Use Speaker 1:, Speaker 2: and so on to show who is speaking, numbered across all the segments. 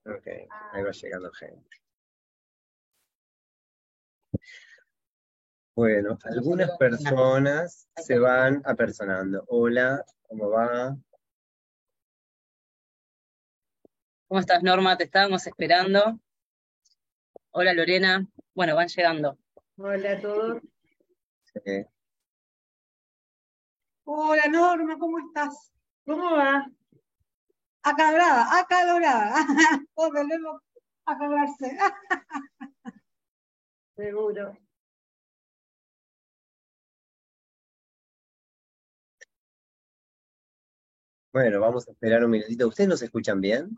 Speaker 1: Ok, ahí va llegando gente. Bueno, algunas personas se van apersonando. Hola, ¿cómo va?
Speaker 2: ¿Cómo estás, Norma? Te estábamos esperando. Hola, Lorena. Bueno, van llegando.
Speaker 3: Hola a todos.
Speaker 1: Sí.
Speaker 4: Hola Norma, ¿cómo estás?
Speaker 3: ¿Cómo va?
Speaker 4: Acalorada, acalorada. Volvemos a acalorarse.
Speaker 3: Seguro.
Speaker 1: Bueno, vamos a esperar un minutito. ¿Ustedes nos escuchan bien?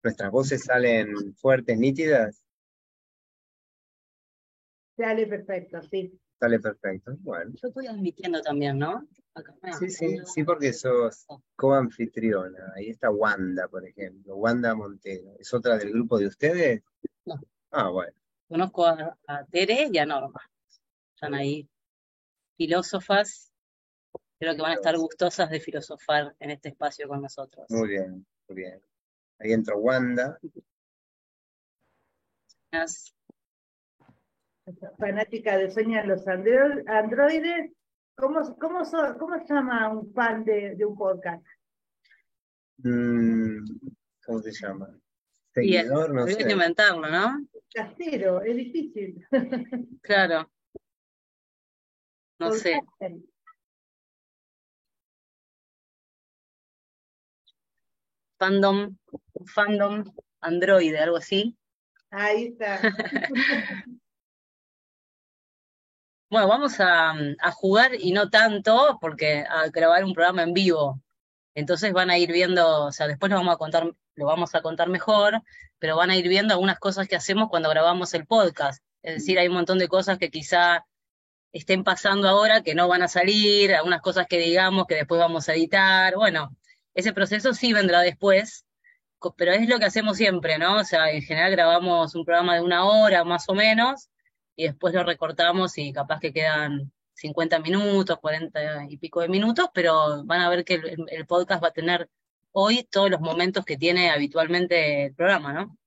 Speaker 1: ¿Nuestras voces salen fuertes, nítidas?
Speaker 3: Sale perfecto, sí.
Speaker 1: Sale perfecto. Bueno.
Speaker 2: Yo estoy admitiendo también, ¿no? Acá.
Speaker 1: Sí, porque sos coanfitriona. Ahí está Wanda, por ejemplo. Wanda Montero. ¿Es otra del grupo de ustedes?
Speaker 2: No.
Speaker 1: Ah, bueno.
Speaker 2: Conozco a Tere y a Norma. Están ahí filósofas. Creo que van a estar gustosas de filosofar en este espacio con nosotros.
Speaker 1: Muy bien, muy bien. Ahí entró Wanda.
Speaker 3: Fanática de Sueñan los androides. ¿Cómo se llama un fan de un podcast?
Speaker 1: ¿Cómo se llama?
Speaker 2: Y
Speaker 1: Seguidor, no
Speaker 2: habría
Speaker 1: sé.
Speaker 2: que inventarlo, ¿no?
Speaker 3: Casero, es difícil.
Speaker 2: Claro. No sé. Fandom androide, algo así.
Speaker 3: Ahí está.
Speaker 2: Bueno, vamos a jugar y no tanto, porque a grabar un programa en vivo. Entonces van a ir viendo, o sea, después lo vamos a contar mejor, pero van a ir viendo algunas cosas que hacemos cuando grabamos el podcast. Es decir, hay un montón de cosas que quizá estén pasando ahora que no van a salir, algunas cosas que digamos que después vamos a editar. Bueno, ese proceso sí vendrá después, pero es lo que hacemos siempre, ¿no? O sea, en general grabamos un programa de 1 hora más o menos, y después lo recortamos y capaz que quedan 50 minutos, 40 y pico de minutos, pero van a ver que el podcast va a tener hoy todos los momentos que tiene habitualmente el programa, ¿no?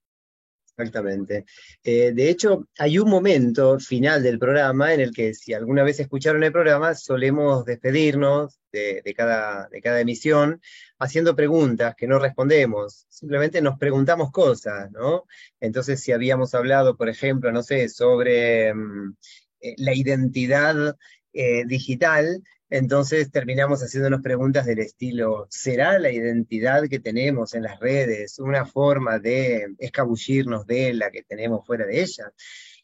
Speaker 1: Exactamente. De hecho, hay un momento final del programa en el que, si alguna vez escucharon el programa, solemos despedirnos de cada emisión haciendo preguntas que no respondemos. Simplemente nos preguntamos cosas, ¿no? Entonces, si habíamos hablado, por ejemplo, no sé, sobre la identidad digital, entonces terminamos haciéndonos preguntas del estilo: ¿será la identidad que tenemos en las redes una forma de escabullirnos de la que tenemos fuera de ella?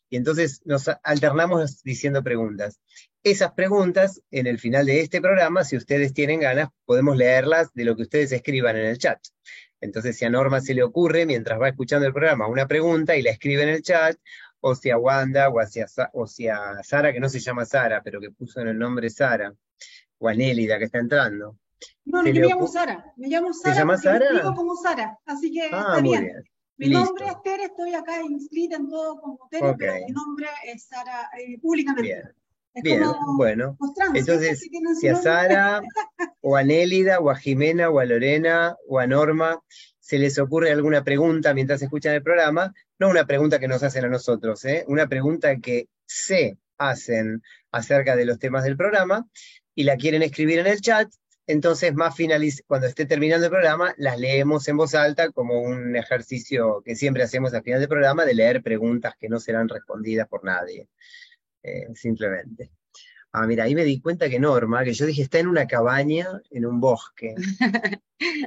Speaker 1: Y entonces nos alternamos diciendo preguntas. Esas preguntas, en el final de este programa, si ustedes tienen ganas, podemos leerlas de lo que ustedes escriban en el chat. Entonces, si a Norma se le ocurre, mientras va escuchando el programa, una pregunta y la escribe en el chat, o si a Wanda, o si a Sara, que no se llama Sara, pero que puso en el nombre Sara, o a Nélida, que está entrando.
Speaker 4: No, yo me llamo Sara. Me llamo Sara.
Speaker 1: ¿Se llama
Speaker 4: porque me
Speaker 1: Sara?
Speaker 4: escribo como Sara, así que está
Speaker 1: muy
Speaker 4: bien.
Speaker 1: bien.
Speaker 4: Mi nombre es Tere, estoy acá inscrita en todo como Tere, pero mi nombre es Sara públicamente.
Speaker 1: Bien.
Speaker 4: Es
Speaker 1: Bien,
Speaker 4: como
Speaker 1: bueno.
Speaker 4: los trans,
Speaker 1: Entonces,
Speaker 4: que tienen su
Speaker 1: si a
Speaker 4: nombre.
Speaker 1: Sara, o a Nélida, o a Jimena, o a Lorena, o a Norma, se les ocurre alguna pregunta mientras escuchan el programa, no una pregunta que nos hacen a nosotros, una pregunta que se hacen acerca de los temas del programa, y la quieren escribir en el chat, entonces cuando esté terminando el programa, las leemos en voz alta como un ejercicio que siempre hacemos al final del programa, de leer preguntas que no serán respondidas por nadie. Simplemente. Mira, ahí me di cuenta que Norma, que yo dije, está en una cabaña, en un bosque.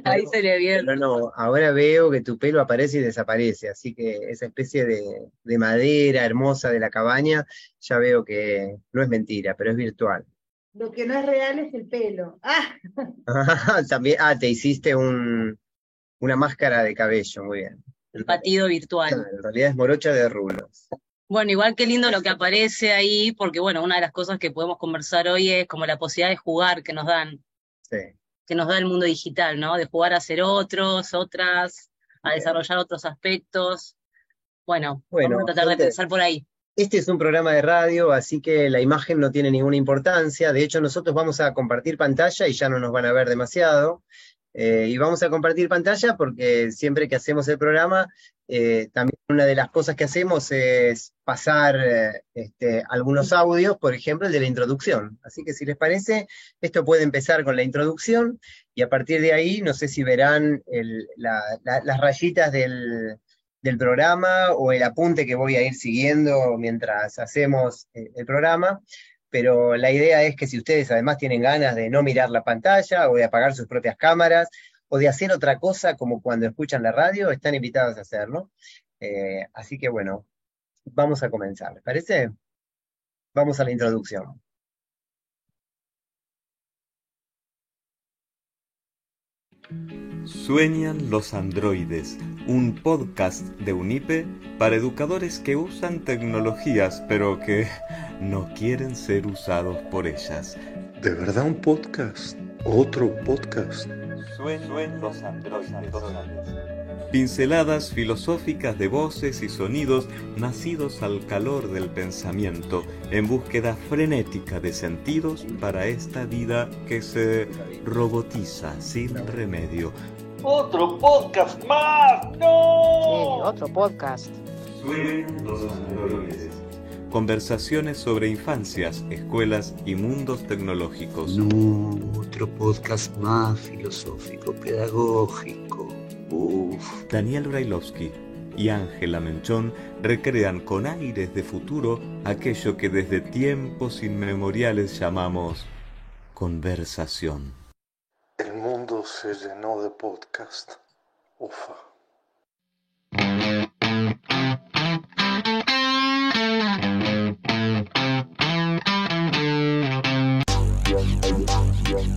Speaker 2: Ahí se le vio.
Speaker 1: Pero no, ahora veo que tu pelo aparece y desaparece, así que esa especie de madera hermosa de la cabaña, ya veo que no es mentira, pero es virtual.
Speaker 3: Lo que no es real es el pelo.
Speaker 1: También, te hiciste una máscara de cabello, muy bien.
Speaker 2: El batido virtual.
Speaker 1: Claro, en realidad es morocha de rulos.
Speaker 2: Bueno, igual qué lindo lo que aparece ahí, porque bueno, una de las cosas que podemos conversar hoy es como la posibilidad de jugar que nos dan, que nos da el mundo digital, ¿no? De jugar a ser otras, a desarrollar otros aspectos. Bueno, vamos a tratar de pensar por ahí.
Speaker 1: Este es un programa de radio, así que la imagen no tiene ninguna importancia. De hecho, nosotros vamos a compartir pantalla y ya no nos van a ver demasiado. Y vamos a compartir pantalla porque siempre que hacemos el programa, también una de las cosas que hacemos es pasar algunos audios, por ejemplo, el de la introducción. Así que si les parece, esto puede empezar con la introducción y a partir de ahí, no sé si verán las rayitas del programa o el apunte que voy a ir siguiendo mientras hacemos el programa. Pero la idea es que si ustedes además tienen ganas de no mirar la pantalla o de apagar sus propias cámaras o de hacer otra cosa como cuando escuchan la radio, están invitados a hacerlo. Así que bueno, vamos a comenzar, ¿les parece? Vamos a la introducción.
Speaker 5: Sueñan los androides, un podcast de UNIPE para educadores que usan tecnologías pero que no quieren ser usados por ellas.
Speaker 6: ¿De verdad un podcast? ¿Otro podcast?
Speaker 5: Sueñan los androides. Pinceladas filosóficas de voces y sonidos nacidos al calor del pensamiento, en búsqueda frenética de sentidos para esta vida que se robotiza sin remedio.
Speaker 7: ¡Otro podcast más! ¡No!
Speaker 8: Otro podcast.
Speaker 5: Sueñan los androides. Conversaciones sobre infancias, escuelas y mundos tecnológicos.
Speaker 6: No, otro podcast más filosófico, pedagógico. Uf.
Speaker 5: Daniel Brailovsky y Ángela Menchón recrean con aires de futuro aquello que desde tiempos inmemoriales llamamos conversación.
Speaker 6: El mundo se llenó de podcast. Ufa.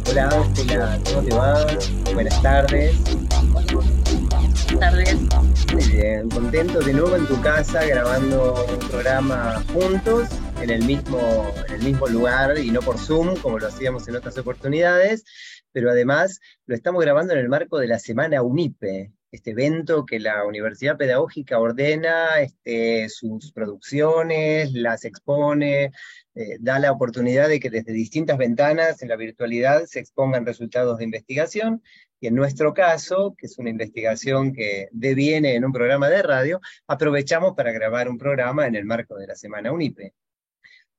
Speaker 1: Hola Ángela, ¿cómo te va? Buenas tardes.
Speaker 2: Buenas tardes.
Speaker 1: Muy bien, contento de nuevo en tu casa grabando un programa juntos en el mismo lugar y no por Zoom como lo hacíamos en otras oportunidades, pero además lo estamos grabando en el marco de la Semana UNIPE, este evento que la Universidad Pedagógica ordena sus producciones, las expone, da la oportunidad de que desde distintas ventanas en la virtualidad se expongan resultados de investigación, y en nuestro caso, que es una investigación que deviene en un programa de radio, aprovechamos para grabar un programa en el marco de la Semana UNIPE.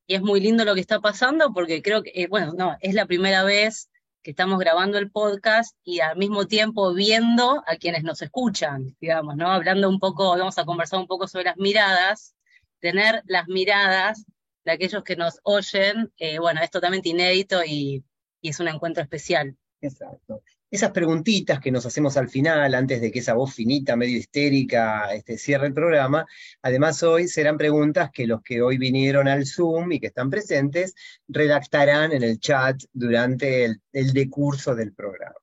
Speaker 2: Y es muy lindo lo que está pasando porque creo que, es la primera vez que estamos grabando el podcast y al mismo tiempo viendo a quienes nos escuchan, digamos, ¿no? Hablando un poco, vamos a conversar un poco sobre las miradas, tener las miradas de aquellos que nos oyen, es totalmente inédito y es un encuentro especial.
Speaker 1: Exacto. Esas preguntitas que nos hacemos al final, antes de que esa voz finita, medio histérica, cierre el programa, además hoy serán preguntas que los que hoy vinieron al Zoom y que están presentes, redactarán en el chat durante el decurso del programa.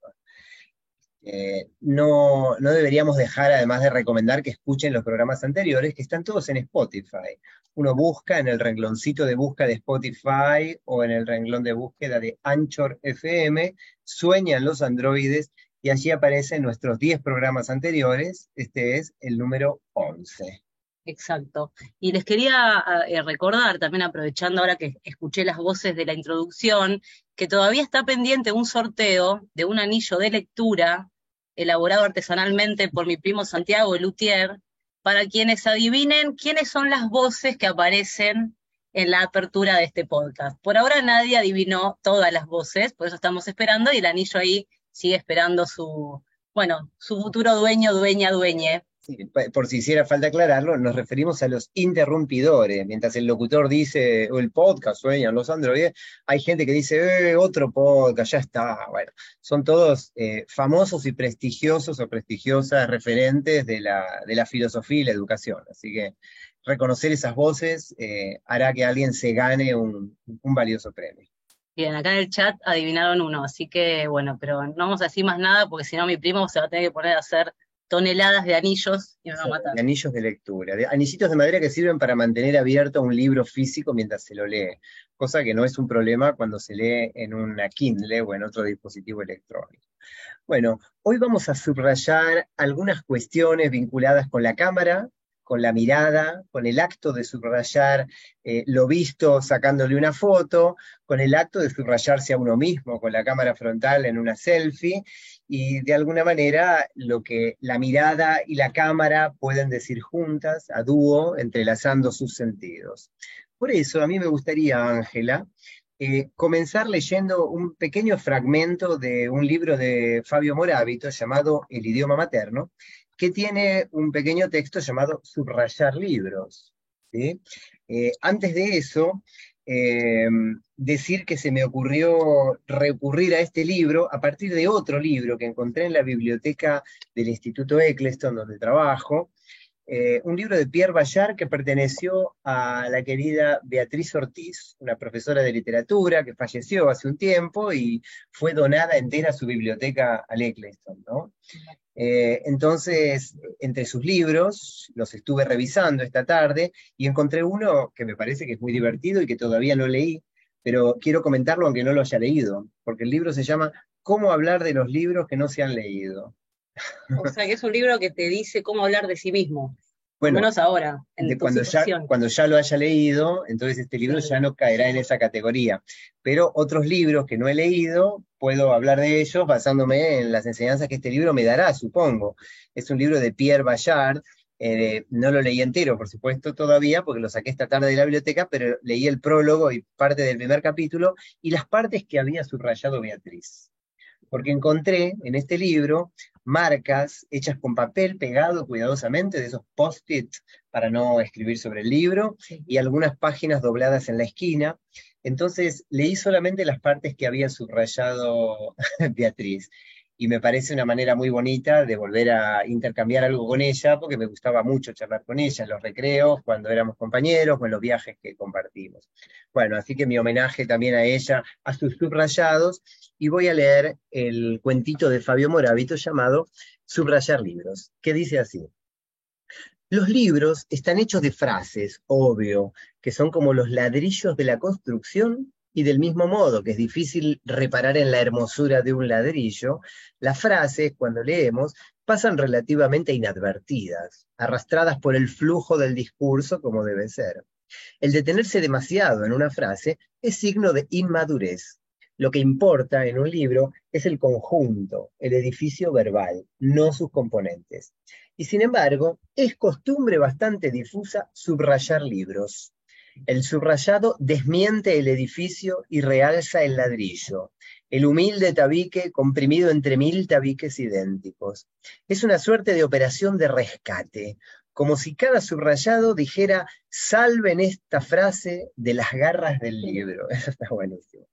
Speaker 1: No deberíamos dejar, además de recomendar que escuchen los programas anteriores, que están todos en Spotify. Uno busca en el rengloncito de busca de Spotify o en el renglón de búsqueda de Anchor FM, Sueñan los androides, y allí aparecen nuestros 10 programas anteriores. Este es el número 11.
Speaker 2: Exacto. Y les quería recordar, también aprovechando ahora que escuché las voces de la introducción, que todavía está pendiente un sorteo de un anillo de lectura elaborado artesanalmente por mi primo Santiago Luthier, para quienes adivinen quiénes son las voces que aparecen en la apertura de este podcast. Por ahora nadie adivinó todas las voces, por eso estamos esperando, y el anillo ahí sigue esperando su futuro dueño, dueñe.
Speaker 1: Sí, por si hiciera falta aclararlo, nos referimos a los interrumpidores. Mientras el locutor dice, o el podcast, Sueñan los androides, hay gente que dice, otro podcast, ya está. Bueno, son todos famosos y prestigiosos o prestigiosas referentes de la filosofía y la educación. Así que reconocer esas voces hará que alguien se gane un valioso premio.
Speaker 2: Bien, acá en el chat adivinaron uno, así que pero no vamos a decir más nada, porque si no mi primo se va a tener que poner a hacer toneladas de anillos y me va a matar.
Speaker 1: De anillos de lectura, de anillitos de madera que sirven para mantener abierto un libro físico mientras se lo lee, cosa que no es un problema cuando se lee en una Kindle o en otro dispositivo electrónico. Bueno, hoy vamos a subrayar algunas cuestiones vinculadas con la cámara, con la mirada, con el acto de subrayar lo visto sacándole una foto, con el acto de subrayarse a uno mismo con la cámara frontal en una selfie, y de alguna manera lo que la mirada y la cámara pueden decir juntas, a dúo, entrelazando sus sentidos. Por eso a mí me gustaría, Ángela, comenzar leyendo un pequeño fragmento de un libro de Fabio Moravito llamado El idioma materno, que tiene un pequeño texto llamado Subrayar libros. ¿Sí? Antes de eso, decir que se me ocurrió recurrir a este libro a partir de otro libro que encontré en la biblioteca del Instituto Eccleston, donde trabajo, un libro de Pierre Bayard que perteneció a la querida Beatriz Ortiz, una profesora de literatura que falleció hace un tiempo y fue donada entera a su biblioteca al Eccleston, ¿no? Entonces, entre sus libros, los estuve revisando esta tarde y encontré uno que me parece que es muy divertido y que todavía no leí, pero quiero comentarlo aunque no lo haya leído, porque el libro se llama ¿Cómo hablar de los libros que no se han leído?
Speaker 2: O sea, que es un libro que te dice cómo hablar de sí mismo, por
Speaker 1: Bueno,
Speaker 2: lo menos ahora, en tu
Speaker 1: cuando
Speaker 2: situación.
Speaker 1: cuando ya lo haya leído, entonces este libro
Speaker 2: Sí.
Speaker 1: ya no caerá en esa categoría. Pero otros libros que no he leído, puedo hablar de ellos basándome en las enseñanzas que este libro me dará, supongo. Es un libro de Pierre Bayard, no lo leí entero, por supuesto, todavía, porque lo saqué esta tarde de la biblioteca, pero leí el prólogo y parte del primer capítulo, y las partes que había subrayado Beatriz. Porque encontré en este libro marcas hechas con papel pegado cuidadosamente, de esos post-it para no escribir sobre el libro, y algunas páginas dobladas en la esquina. Entonces leí solamente las partes que había subrayado Beatriz, y me parece una manera muy bonita de volver a intercambiar algo con ella, porque me gustaba mucho charlar con ella en los recreos, cuando éramos compañeros, o en los viajes que compartimos. Bueno, así que mi homenaje también a ella, a sus subrayados, y voy a leer el cuentito de Fabio Moravito llamado Subrayar libros, que dice así. Los libros están hechos de frases, obvio, que son como los ladrillos de la construcción, y del mismo modo que es difícil reparar en la hermosura de un ladrillo, las frases, cuando leemos, pasan relativamente inadvertidas, arrastradas por el flujo del discurso como debe ser. El detenerse demasiado en una frase es signo de inmadurez. Lo que importa en un libro es el conjunto, el edificio verbal, no sus componentes. Y sin embargo, es costumbre bastante difusa subrayar libros. El subrayado desmiente el edificio y realza el ladrillo, el humilde tabique comprimido entre 1000 tabiques idénticos. Es una suerte de operación de rescate, como si cada subrayado dijera, salven esta frase de las garras del libro. Eso está buenísimo.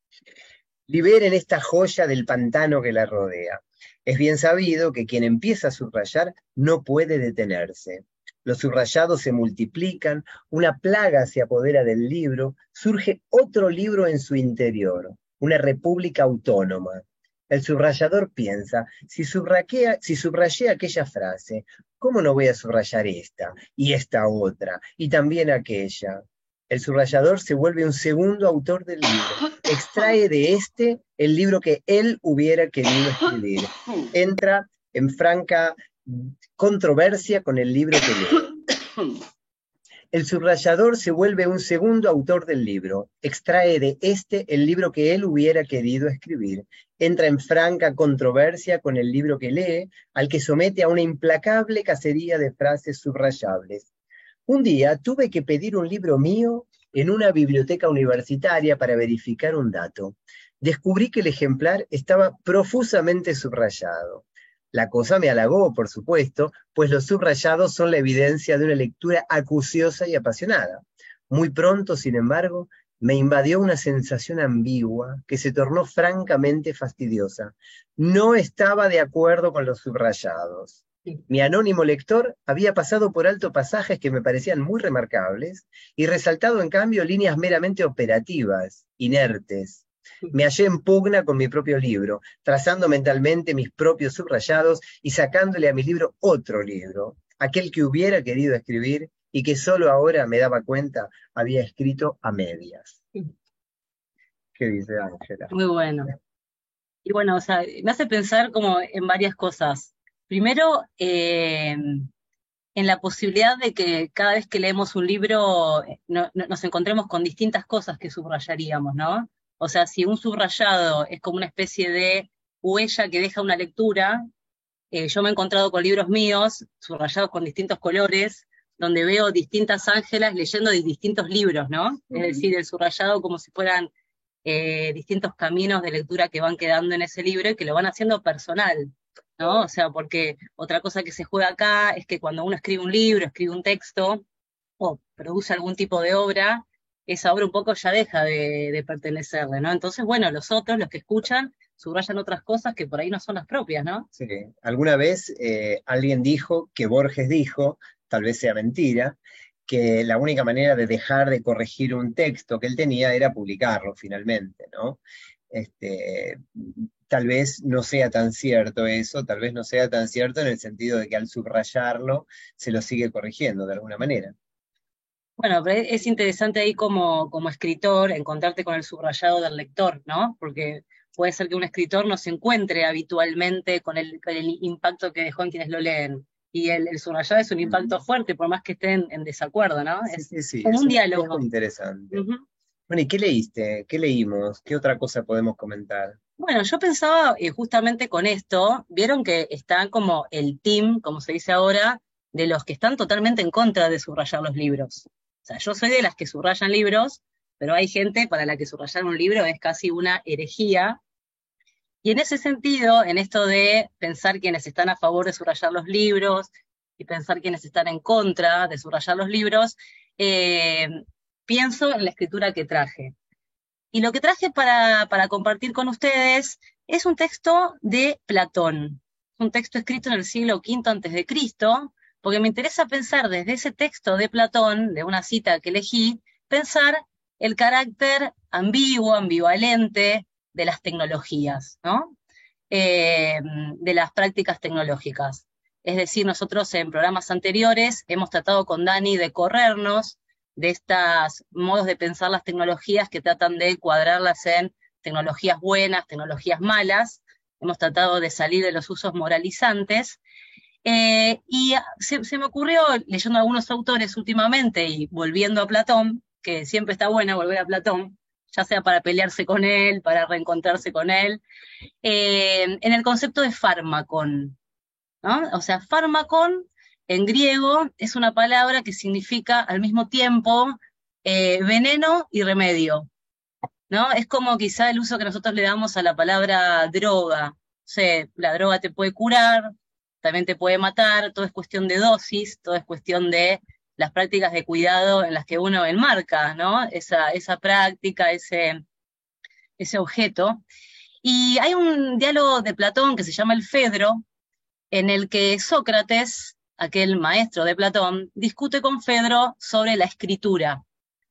Speaker 1: Liberen esta joya del pantano que la rodea. Es bien sabido que quien empieza a subrayar no puede detenerse. Los subrayados se multiplican, una plaga se apodera del libro, surge otro libro en su interior, una república autónoma. El subrayador piensa, si subrayé aquella frase, ¿cómo no voy a subrayar esta, y esta otra, y también aquella? El subrayador se vuelve un segundo autor del libro, extrae de este el libro que él hubiera querido escribir. Entra en franca controversia con el libro que lee. El subrayador se vuelve un segundo autor del libro, extrae de este el libro que él hubiera querido escribir, entra en franca controversia con el libro que lee, al que somete a una implacable cacería de frases subrayables. Un día tuve que pedir un libro mío en una biblioteca universitaria para verificar un dato. Descubrí que el ejemplar estaba profusamente subrayado. La cosa me halagó, por supuesto, pues los subrayados son la evidencia de una lectura acuciosa y apasionada. Muy pronto, sin embargo, me invadió una sensación ambigua que se tornó francamente fastidiosa. No estaba de acuerdo con los subrayados. Mi anónimo lector había pasado por alto pasajes que me parecían muy remarcables y resaltado en cambio líneas meramente operativas, inertes. Me hallé en pugna con mi propio libro, trazando mentalmente mis propios subrayados y sacándole a mi libro otro libro, aquel que hubiera querido escribir y que solo ahora me daba cuenta había escrito a medias. ¿Qué dice Ángela?
Speaker 2: Muy bueno. Y bueno, o sea, me hace pensar como en varias cosas. Primero, en la posibilidad de que cada vez que leemos un libro nos encontremos con distintas cosas que subrayaríamos, ¿no? O sea, si un subrayado es como una especie de huella que deja una lectura. Yo me he encontrado con libros míos, subrayados con distintos colores, donde veo distintas Ángelas leyendo de distintos libros, ¿no? Es decir, el subrayado como si fueran distintos caminos de lectura que van quedando en ese libro y que lo van haciendo personal, ¿no? O sea, porque otra cosa que se juega acá es que cuando uno escribe un libro, escribe un texto, o produce algún tipo de obra, esa obra un poco ya deja de pertenecerle, ¿no? Entonces, bueno, los otros, los que escuchan, subrayan otras cosas que por ahí no son las propias, ¿no?
Speaker 1: Sí. Alguna vez alguien dijo que Borges dijo, tal vez sea mentira, que la única manera de dejar de corregir un texto que él tenía era publicarlo finalmente, ¿no? Tal vez no sea tan cierto eso, tal vez no sea tan cierto en el sentido de que al subrayarlo se lo sigue corrigiendo de alguna manera.
Speaker 2: Bueno, pero es interesante ahí como escritor encontrarte con el subrayado del lector, ¿no? Porque puede ser que un escritor no se encuentre habitualmente con el impacto que dejó en quienes lo leen. Y el subrayado es un impacto fuerte, por más que estén en desacuerdo, ¿no?
Speaker 1: Sí,
Speaker 2: como
Speaker 1: es
Speaker 2: un diálogo.
Speaker 1: Muy interesante. Bueno, ¿y qué leíste? ¿Qué leímos? ¿Qué otra cosa podemos comentar?
Speaker 2: Bueno, yo pensaba justamente con esto, vieron que está como el team, como se dice ahora, de los que están totalmente en contra de subrayar los libros. O sea, yo soy de las que subrayan libros, pero hay gente para la que subrayar un libro es casi una herejía. Y en ese sentido, en esto de pensar quienes están a favor de subrayar los libros y pensar quienes están en contra de subrayar los libros, pienso en la escritura que traje. Y lo que traje para compartir con ustedes es un texto de Platón, un texto escrito en el siglo V a.C., porque me interesa pensar desde ese texto de Platón, de una cita que elegí, pensar el carácter ambiguo, ambivalente de las tecnologías, ¿no? De las prácticas tecnológicas. Es decir, nosotros en programas anteriores hemos tratado con Dani de corrernos de estos modos de pensar las tecnologías que tratan de cuadrarlas en tecnologías buenas, tecnologías malas. Hemos tratado de salir de los usos moralizantes. Y se me ocurrió, leyendo a algunos autores últimamente y volviendo a Platón, que siempre está bueno volver a Platón, ya sea para pelearse con él, para reencontrarse con él, en el concepto de fármacon, ¿no? O sea, fármacon en griego es una palabra que significa al mismo tiempo veneno y remedio, ¿no? Es como quizá el uso que nosotros le damos a la palabra droga. O sea, la droga te puede curar, también te puede matar, todo es cuestión de dosis, todo es cuestión de las prácticas de cuidado en las que uno enmarca, ¿no? Esa práctica, ese objeto. Y hay un diálogo de Platón que se llama el Fedro, en el que Sócrates, aquel maestro de Platón, discute con Fedro sobre la escritura.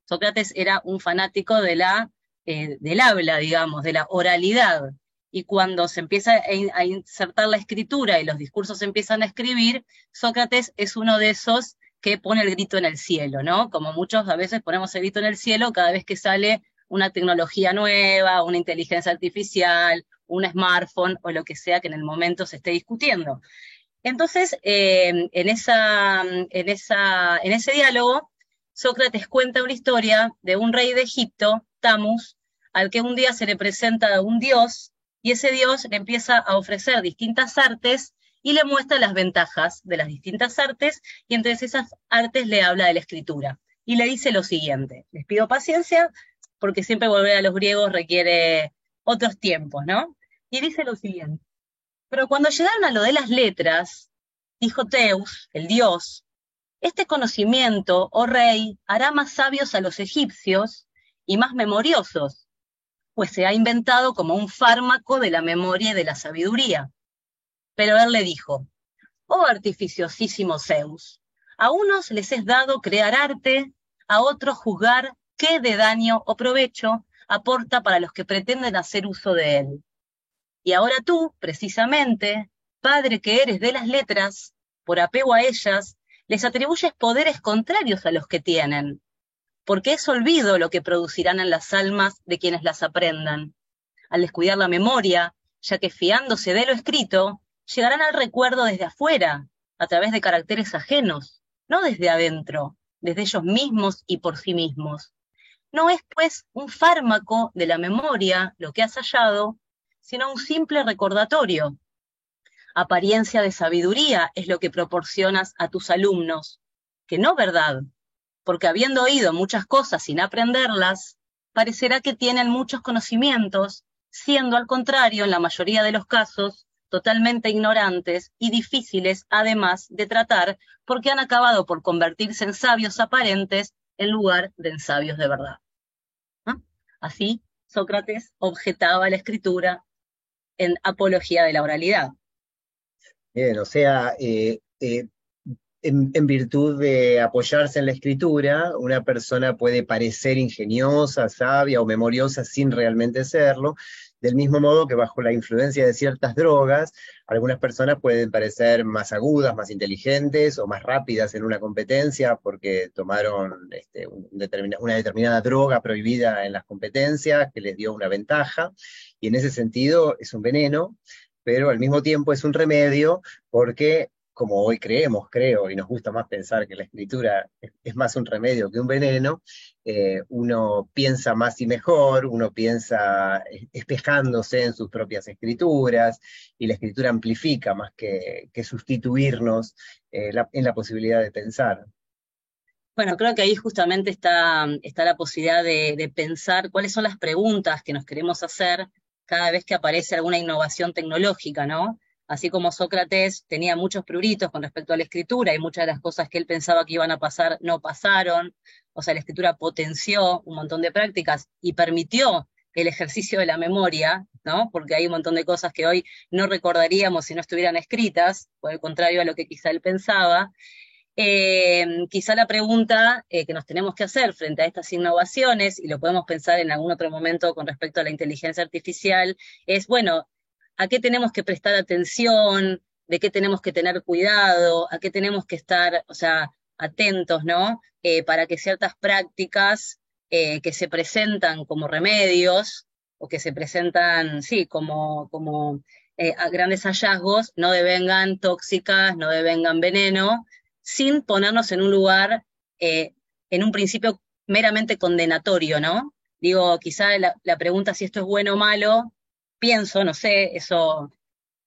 Speaker 2: Sócrates era un fanático del habla, digamos, de la oralidad. Y cuando se empieza a insertar la escritura y los discursos se empiezan a escribir, Sócrates es uno de esos que pone el grito en el cielo, ¿no? Como muchos a veces ponemos el grito en el cielo cada vez que sale una tecnología nueva, una inteligencia artificial, un smartphone o lo que sea que en el momento se esté discutiendo. Entonces, en ese diálogo, Sócrates cuenta una historia de un rey de Egipto, Tamus, al que un día se le presenta un dios, y ese dios le empieza a ofrecer distintas artes y le muestra las ventajas de las distintas artes, y entre esas artes le habla de la escritura. Y le dice lo siguiente: les pido paciencia, porque siempre volver a los griegos requiere otros tiempos, ¿no? Y dice lo siguiente: pero cuando llegaron a lo de las letras, dijo Zeus, el dios, este conocimiento, oh rey, hará más sabios a los egipcios y más memoriosos, pues se ha inventado como un fármaco de la memoria y de la sabiduría. Pero él le dijo: oh artificiosísimo Zeus, a unos les es dado crear arte, a otros juzgar qué de daño o provecho aporta para los que pretenden hacer uso de él. Y ahora tú, precisamente, padre que eres de las letras, por apego a ellas, les atribuyes poderes contrarios a los que tienen, porque es olvido lo que producirán en las almas de quienes las aprendan. Al descuidar la memoria, ya que fiándose de lo escrito, llegarán al recuerdo desde afuera, a través de caracteres ajenos, no desde adentro, desde ellos mismos y por sí mismos. No es, pues, un fármaco de la memoria lo que has hallado, sino un simple recordatorio. Apariencia de sabiduría es lo que proporcionas a tus alumnos, que no verdad, porque habiendo oído muchas cosas sin aprenderlas, parecerá que tienen muchos conocimientos, siendo al contrario, en la mayoría de los casos, totalmente ignorantes y difíciles además de tratar, porque han acabado por convertirse en sabios aparentes en lugar de en sabios de verdad. ¿No? Así, Sócrates objetaba la escritura en apología de la oralidad.
Speaker 1: Bien, o sea, en virtud de apoyarse en la escritura, una persona puede parecer ingeniosa, sabia o memoriosa sin realmente serlo, del mismo modo que bajo la influencia de ciertas drogas, algunas personas pueden parecer más agudas, más inteligentes o más rápidas en una competencia porque tomaron una determinada droga prohibida en las competencias que les dio una ventaja, y en ese sentido es un veneno, pero al mismo tiempo es un remedio porque, como hoy creemos, creo, y nos gusta más pensar que la escritura es más un remedio que un veneno, uno piensa más y mejor, uno piensa espejándose en sus propias escrituras, y la escritura amplifica más que sustituirnos en la posibilidad de pensar.
Speaker 2: Bueno, creo que ahí justamente está la posibilidad de pensar cuáles son las preguntas que nos queremos hacer cada vez que aparece alguna innovación tecnológica, ¿no? Así como Sócrates tenía muchos pruritos con respecto a la escritura y muchas de las cosas que él pensaba que iban a pasar no pasaron, o sea, la escritura potenció un montón de prácticas y permitió el ejercicio de la memoria, ¿no? Porque hay un montón de cosas que hoy no recordaríamos si no estuvieran escritas, por el contrario a lo que quizá él pensaba. Quizá la pregunta que nos tenemos que hacer frente a estas innovaciones, y lo podemos pensar en algún otro momento con respecto a la inteligencia artificial, es, bueno, ¿a qué tenemos que prestar atención? ¿De qué tenemos que tener cuidado? ¿A qué tenemos que estar, o sea, atentos, ¿no? Para que ciertas prácticas que se presentan como remedios, o que se presentan, sí, como a grandes hallazgos, no devengan tóxicas, no devengan veneno, sin ponernos en un lugar, en un principio meramente condenatorio, ¿no? Digo, quizá la pregunta si esto es bueno o malo, pienso, no sé, eso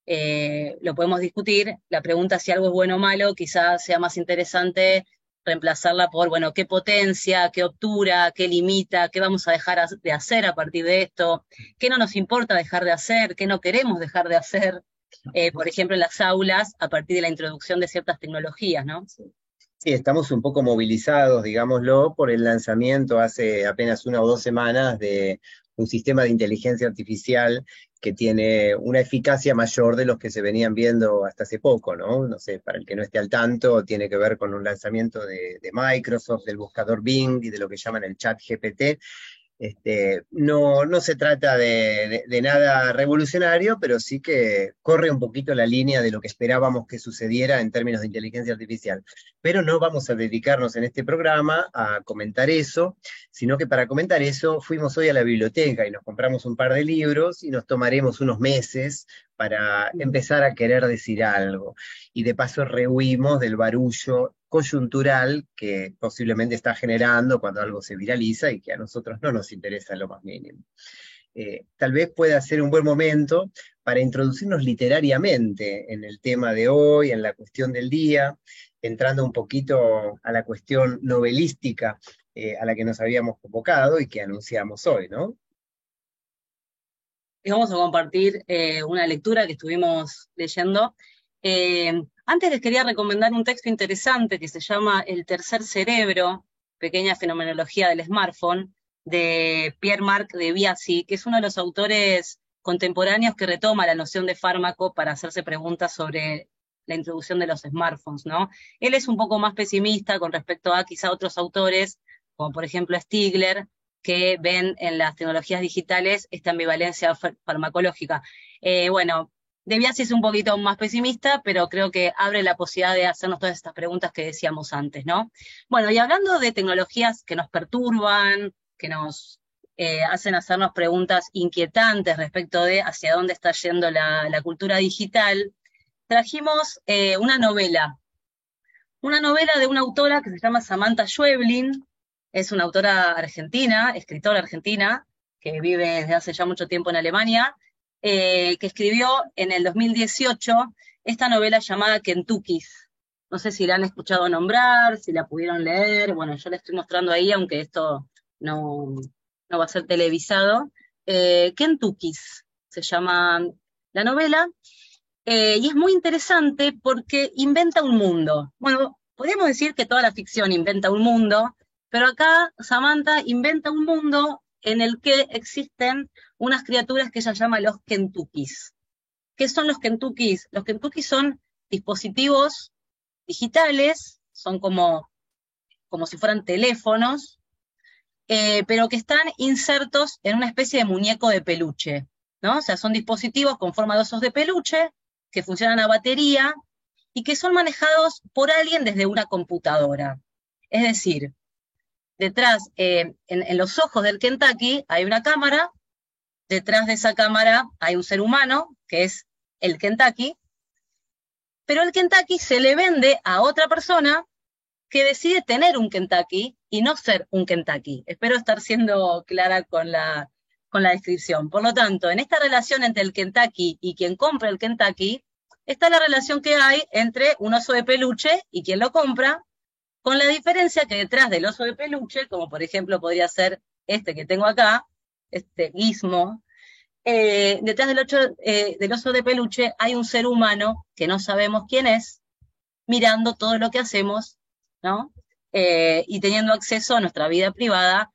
Speaker 2: lo podemos discutir. La pregunta si algo es bueno o malo, quizás sea más interesante reemplazarla por, bueno, qué potencia, qué obtura, qué limita, qué vamos a dejar de hacer a partir de esto, qué no nos importa dejar de hacer, qué no queremos dejar de hacer, por ejemplo, en las aulas, a partir de la introducción de ciertas tecnologías, ¿no?
Speaker 1: Sí, estamos un poco movilizados, digámoslo, por el lanzamiento hace apenas 1 o 2 semanas de un sistema de inteligencia artificial que tiene una eficacia mayor de los que se venían viendo hasta hace poco, ¿no? No sé, para el que no esté al tanto, tiene que ver con un lanzamiento de Microsoft, del buscador Bing y de lo que llaman el chat GPT. No se trata de nada revolucionario, pero sí que corre un poquito la línea de lo que esperábamos que sucediera en términos de inteligencia artificial. Pero no vamos a dedicarnos en este programa a comentar eso, sino que para comentar eso fuimos hoy a la biblioteca y nos compramos un par de libros y nos tomaremos unos meses para empezar a querer decir algo. Y de paso rehuimos del barullo coyuntural que posiblemente está generando cuando algo se viraliza y que a nosotros no nos interesa en lo más mínimo. Tal vez pueda ser un buen momento para introducirnos literariamente en el tema de hoy, en la cuestión del día, entrando un poquito a la cuestión novelística a la que nos habíamos convocado y que anunciamos hoy, ¿no?
Speaker 2: Y vamos a compartir una lectura que estuvimos leyendo. Antes les quería recomendar un texto interesante que se llama El tercer cerebro, pequeña fenomenología del smartphone, de Pierre-Marc de Biasi, que es uno de los autores contemporáneos que retoma la noción de fármaco para hacerse preguntas sobre la introducción de los smartphones, ¿no? Él es un poco más pesimista con respecto a quizá otros autores, como por ejemplo Stigler, que ven en las tecnologías digitales esta ambivalencia farmacológica. Bueno, De Biasi es un poquito más pesimista, pero creo que abre la posibilidad de hacernos todas estas preguntas que decíamos antes, ¿no? Bueno, y hablando de tecnologías que nos perturban, que nos hacen hacernos preguntas inquietantes respecto de hacia dónde está yendo la cultura digital, trajimos una novela de una autora que se llama Samantha Schweblin. Es una autora argentina, escritora argentina, que vive desde hace ya mucho tiempo en Alemania. que escribió en el 2018 esta novela llamada Kentuckys. No sé si la han escuchado nombrar, si la pudieron leer. Bueno, yo la estoy mostrando ahí, aunque esto no va a ser televisado. Kentuckys se llama la novela, y es muy interesante porque inventa un mundo. Bueno, podríamos decir que toda la ficción inventa un mundo, pero acá Samantha inventa un mundo en el que existen unas criaturas que ella llama los Kentuckys. ¿Qué son los Kentuckys? Los Kentuckys son dispositivos digitales, son como si fueran teléfonos, pero que están insertos en una especie de muñeco de peluche, ¿no? O sea, son dispositivos con forma de osos de peluche, que funcionan a batería, y que son manejados por alguien desde una computadora. Es decir, detrás, en los ojos del Kentucky hay una cámara, detrás de esa cámara hay un ser humano, que es el Kentucky, pero el Kentucky se le vende a otra persona que decide tener un Kentucky y no ser un Kentucky. Espero estar siendo clara con la descripción. Por lo tanto, en esta relación entre el Kentucky y quien compra el Kentucky, está la relación que hay entre un oso de peluche y quien lo compra, con la diferencia que detrás del oso de peluche, como por ejemplo podría ser este que tengo acá, este Gizmo, detrás del oso de peluche hay un ser humano que no sabemos quién es, mirando todo lo que hacemos, ¿no? Y teniendo acceso a nuestra vida privada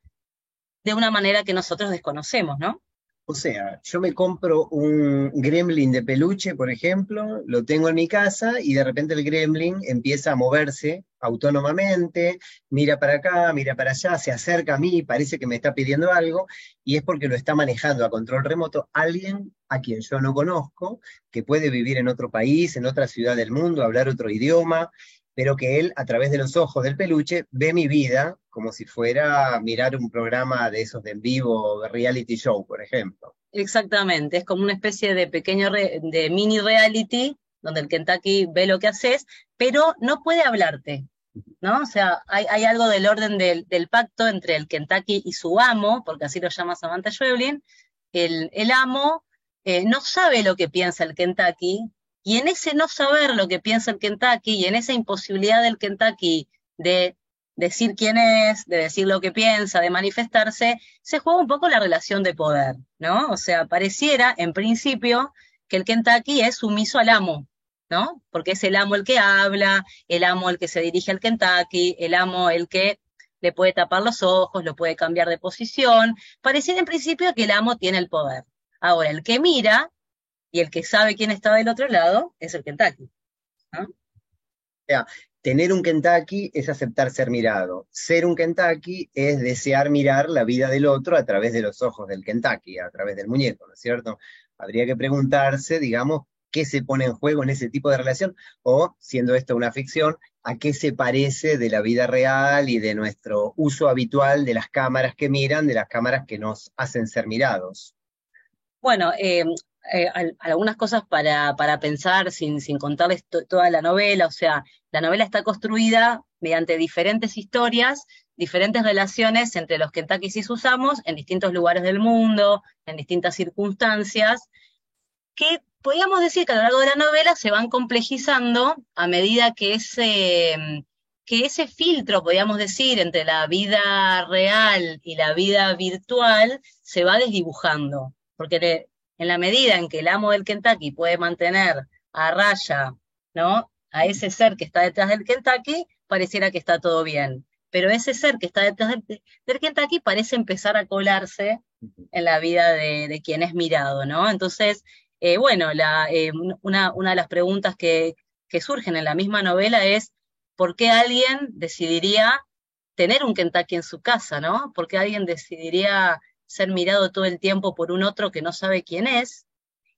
Speaker 2: de una manera que nosotros desconocemos, ¿no?
Speaker 1: O sea, yo me compro un gremlin de peluche, por ejemplo, lo tengo en mi casa y de repente el gremlin empieza a moverse autónomamente, mira para acá, mira para allá, se acerca a mí, parece que me está pidiendo algo, y es porque lo está manejando a control remoto alguien a quien yo no conozco, que puede vivir en otro país, en otra ciudad del mundo, hablar otro idioma, pero que él, a través de los ojos del peluche, ve mi vida como si fuera a mirar un programa de esos de en vivo, de reality show, por ejemplo.
Speaker 2: Exactamente, es como una especie de de mini reality, donde el Kentucky ve lo que haces, pero no puede hablarte, ¿no? O sea, hay algo del orden del pacto entre el Kentucky y su amo, porque así lo llama Samantha Schweblin. El amo no sabe lo que piensa el Kentucky, y en ese no saber lo que piensa el Kentucky, y en esa imposibilidad del Kentucky de decir quién es, de decir lo que piensa, de manifestarse, se juega un poco la relación de poder, ¿no? O sea, pareciera, en principio, que el Kentucky es sumiso al amo, ¿no? Porque es el amo el que habla, el amo el que se dirige al Kentucky, el amo el que le puede tapar los ojos, lo puede cambiar de posición. Pareciera en principio que el amo tiene el poder. Ahora, el que mira y el que sabe quién está del otro lado es el Kentucky, ¿no?
Speaker 1: O sea, tener un Kentucky es aceptar ser mirado. Ser un Kentucky es desear mirar la vida del otro a través de los ojos del Kentucky, a través del muñeco, ¿no es cierto? Habría que preguntarse, digamos, qué se pone en juego en ese tipo de relación, o, siendo esto una ficción, a qué se parece de la vida real y de nuestro uso habitual de las cámaras que miran, de las cámaras que nos hacen ser mirados.
Speaker 2: Bueno, algunas cosas para pensar sin contarles toda la novela. O sea, la novela está construida mediante diferentes historias, diferentes relaciones entre los Kentuckys y sus amos en distintos lugares del mundo, en distintas circunstancias, que podríamos decir que a lo largo de la novela se van complejizando a medida que ese filtro, podríamos decir, entre la vida real y la vida virtual se va desdibujando. Porque en la medida en que el amo del Kentucky puede mantener a raya, ¿no?, a ese ser que está detrás del Kentucky, pareciera que está todo bien. Pero ese ser que está detrás del Kentucky parece empezar a colarse en la vida de quien es mirado, ¿no? Entonces, bueno, una de las preguntas que surgen en la misma novela es ¿por qué alguien decidiría tener un Kentucky en su casa, ¿no? ¿Por qué alguien decidiría ser mirado todo el tiempo por un otro que no sabe quién es?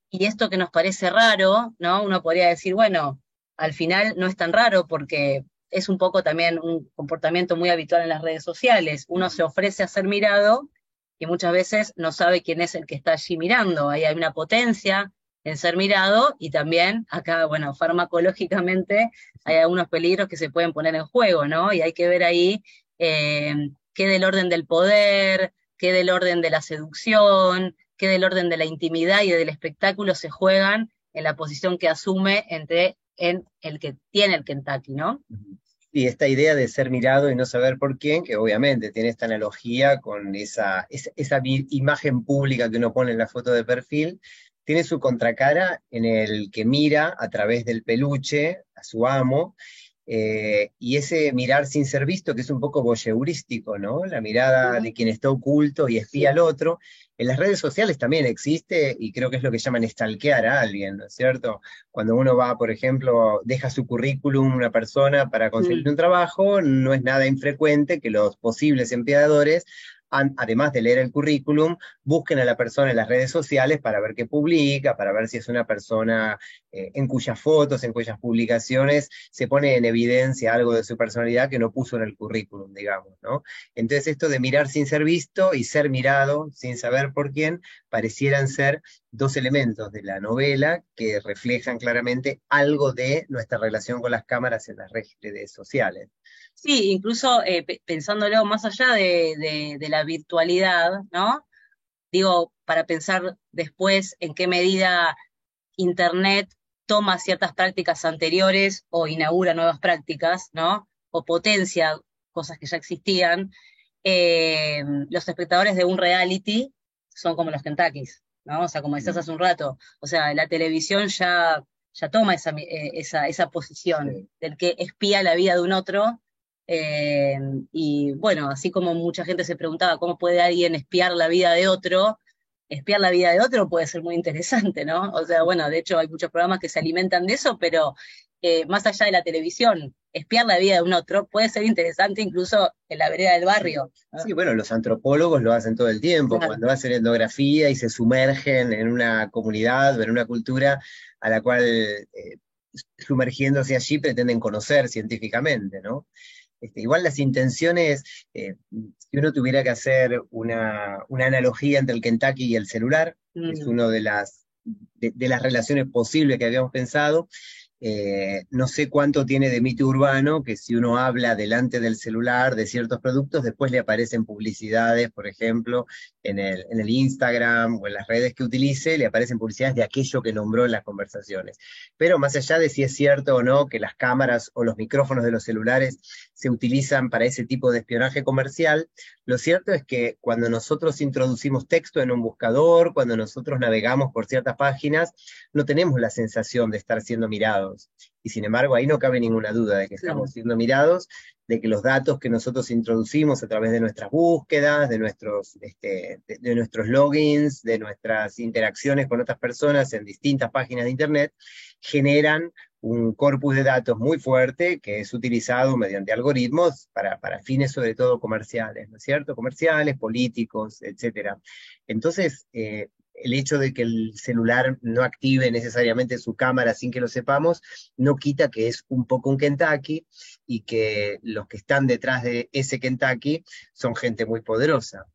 Speaker 2: Y esto que nos parece raro, ¿no? Uno podría decir, bueno, al final no es tan raro porque es un poco también un comportamiento muy habitual en las redes sociales. Uno se ofrece a ser mirado y muchas veces no sabe quién es el que está allí mirando. Ahí hay una potencia en ser mirado, y también acá, bueno, farmacológicamente hay algunos peligros que se pueden poner en juego, ¿no? Y hay que ver ahí qué del orden del poder, qué del orden de la seducción, qué del orden de la intimidad y del espectáculo se juegan en la posición que asume en el que tiene el Kentucky, ¿no?
Speaker 1: Y esta idea de ser mirado y no saber por quién, que obviamente tiene esta analogía con esa imagen pública que uno pone en la foto de perfil, tiene su contracara en el que mira a través del peluche a su amo, y ese mirar sin ser visto, que es un poco voyeurístico, ¿no? La mirada de quien está oculto y espía al otro. En las redes sociales también existe, y creo que es lo que llaman stalkear a alguien, ¿no es cierto? Cuando uno va, por ejemplo, deja su currículum una persona para conseguir un trabajo, no es nada infrecuente que los posibles empleadores, además de leer el currículum, busquen a la persona en las redes sociales para ver qué publica, para ver si es una persona en cuyas fotos, en cuyas publicaciones se pone en evidencia algo de su personalidad que no puso en el currículum, digamos, ¿no? Entonces esto de mirar sin ser visto y ser mirado sin saber por quién, parecieran ser dos elementos de la novela que reflejan claramente algo de nuestra relación con las cámaras en las redes sociales.
Speaker 2: Sí, incluso pensándolo más allá de la virtualidad, ¿no? Digo, para pensar después en qué medida Internet toma ciertas prácticas anteriores o inaugura nuevas prácticas, ¿no? O potencia cosas que ya existían. Los espectadores de un reality son como los Kentuckys, ¿no? O sea, como decías hace un rato, o sea, la televisión ya toma esa posición del que espía la vida de un otro. Y bueno, así como mucha gente se preguntaba cómo puede alguien espiar la vida de otro puede ser muy interesante, ¿no? O sea, bueno, de hecho hay muchos programas que se alimentan de eso, pero más allá de la televisión, espiar la vida de un otro puede ser interesante incluso en la vereda del barrio, ¿no?
Speaker 1: Sí, bueno, los antropólogos lo hacen todo el tiempo, claro, cuando hacen etnografía y se sumergen en una comunidad o en una cultura a la cual, sumergiéndose allí, pretenden conocer científicamente, ¿no? Igual las intenciones, si uno tuviera que hacer una analogía entre el Kentucky y el celular, es una de las relaciones posibles que habíamos pensado. No sé cuánto tiene de mito urbano que si uno habla delante del celular de ciertos productos, después le aparecen publicidades, por ejemplo, en el Instagram o en las redes que utilice, le aparecen publicidades de aquello que nombró en las conversaciones. Pero más allá de si es cierto o no que las cámaras o los micrófonos de los celulares se utilizan para ese tipo de espionaje comercial, lo cierto es que cuando nosotros introducimos texto en un buscador, cuando nosotros navegamos por ciertas páginas, no tenemos la sensación de estar siendo mirados. Y sin embargo, ahí no cabe ninguna duda de que estamos siendo mirados, de que los datos que nosotros introducimos a través de nuestras búsquedas, de nuestros logins, de nuestras interacciones con otras personas en distintas páginas de Internet, generan un corpus de datos muy fuerte que es utilizado mediante algoritmos para fines sobre todo comerciales, ¿no es cierto? Comerciales, políticos, etc. Entonces, el hecho de que el celular no active necesariamente su cámara sin que lo sepamos, no quita que es un poco un Kentucky, y que los que están detrás de ese Kentucky son gente muy poderosa.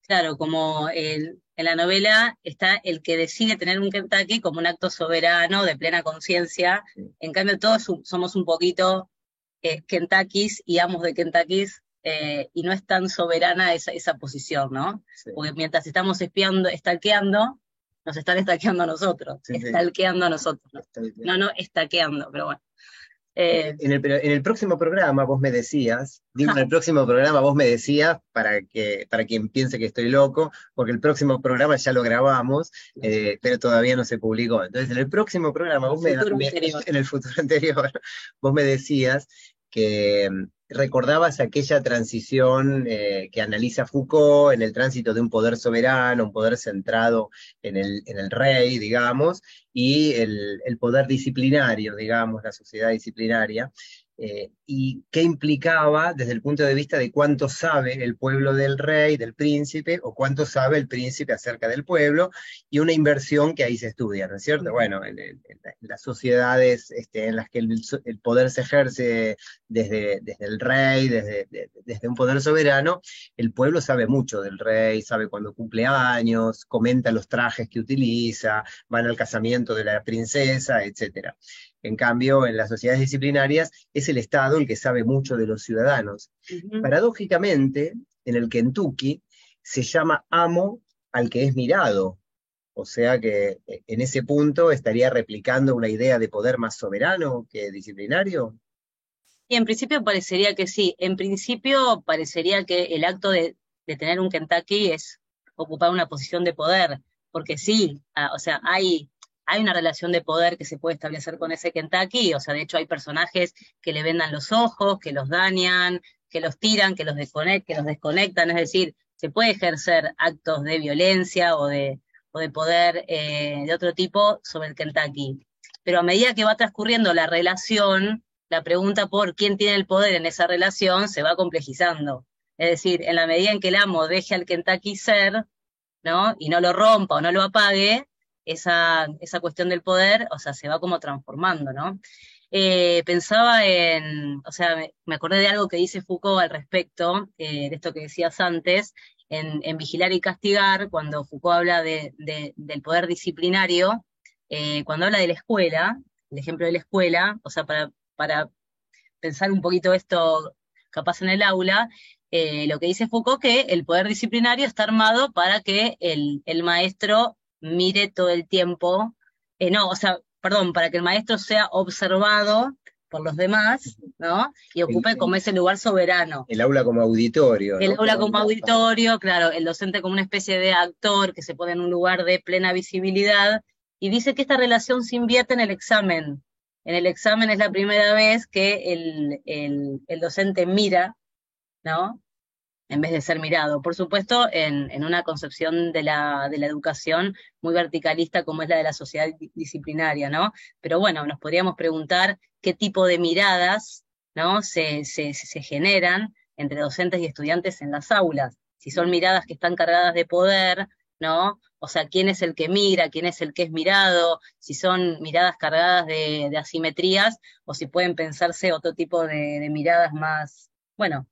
Speaker 2: Claro, como en la novela está el que decide tener un Kentucky como un acto soberano, de plena conciencia. Sí. En cambio, todos somos un poquito Kentuckys y amos de Kentuckys, y no es tan soberana esa posición, ¿no? Sí. Porque mientras estamos stalkeando, nos están stalkeando a nosotros, stalkeando a nosotros. No, stalkeando, pero bueno.
Speaker 1: En el próximo programa vos me decías, para quien piense que estoy loco, porque el próximo programa ya lo grabamos, pero todavía no se publicó. Entonces en el próximo programa, en el futuro anterior, vos me decías que recordabas aquella transición que analiza Foucault en el tránsito de un poder soberano, un poder centrado en el rey, digamos, y el poder disciplinario, digamos, la sociedad disciplinaria, y qué implicaba desde el punto de vista de cuánto sabe el pueblo del rey, del príncipe, o cuánto sabe el príncipe acerca del pueblo, y una inversión que ahí se estudia, ¿no es cierto? Bueno, en las sociedades en las que el poder se ejerce desde el rey, desde un poder soberano, el pueblo sabe mucho del rey, sabe cuándo cumple años, comenta los trajes que utiliza, van al casamiento de la princesa, etc. En cambio, en las sociedades disciplinarias es el Estado el que sabe mucho de los ciudadanos. Paradójicamente, en el Kentucky se llama amo al que es mirado. O sea que en ese punto estaría replicando una idea de poder más soberano que disciplinario.
Speaker 2: Y en principio parecería que sí. En principio parecería que el acto de tener un Kentucky es ocupar una posición de poder, porque sí, o sea, hay una relación de poder que se puede establecer con ese Kentucky, o sea, de hecho hay personajes que le vendan los ojos, que los dañan, que los tiran, que los desconectan, es decir, se puede ejercer actos de violencia o de poder de otro tipo sobre el Kentucky. Pero a medida que va transcurriendo la relación, la pregunta por quién tiene el poder en esa relación se va complejizando. Es decir, en la medida en que el amo deje al Kentucky ser, ¿no? Y no lo rompa o no lo apague, esa cuestión del poder, o sea, se va como transformando, ¿no? Pensaba o sea, me acordé de algo que dice Foucault al respecto, de esto que decías antes, en Vigilar y Castigar, cuando Foucault habla del poder disciplinario, cuando habla de la escuela, el ejemplo de la escuela, o sea, para pensar un poquito esto capaz en el aula, lo que dice Foucault que el poder disciplinario está armado para que el maestro mire todo el tiempo, no, o sea, perdón, para que el maestro sea observado por los demás, ¿no? Y ocupe como ese lugar soberano.
Speaker 1: El aula como auditorio,
Speaker 2: El
Speaker 1: ¿no?
Speaker 2: aula como auditorio, claro, el docente como una especie de actor que se pone en un lugar de plena visibilidad, y dice que esta relación se invierte en el examen. En el examen es la primera vez que el docente mira, ¿no? En vez de ser mirado. Por supuesto, en una concepción de la educación muy verticalista como es la de la sociedad disciplinaria, ¿no? Pero bueno, nos podríamos preguntar qué tipo de miradas, ¿no? se generan entre docentes y estudiantes en las aulas. Si son miradas que están cargadas de poder, ¿no? O sea, quién es el que mira, quién es el que es mirado, si son miradas cargadas de asimetrías, o si pueden pensarse otro tipo de miradas más, bueno,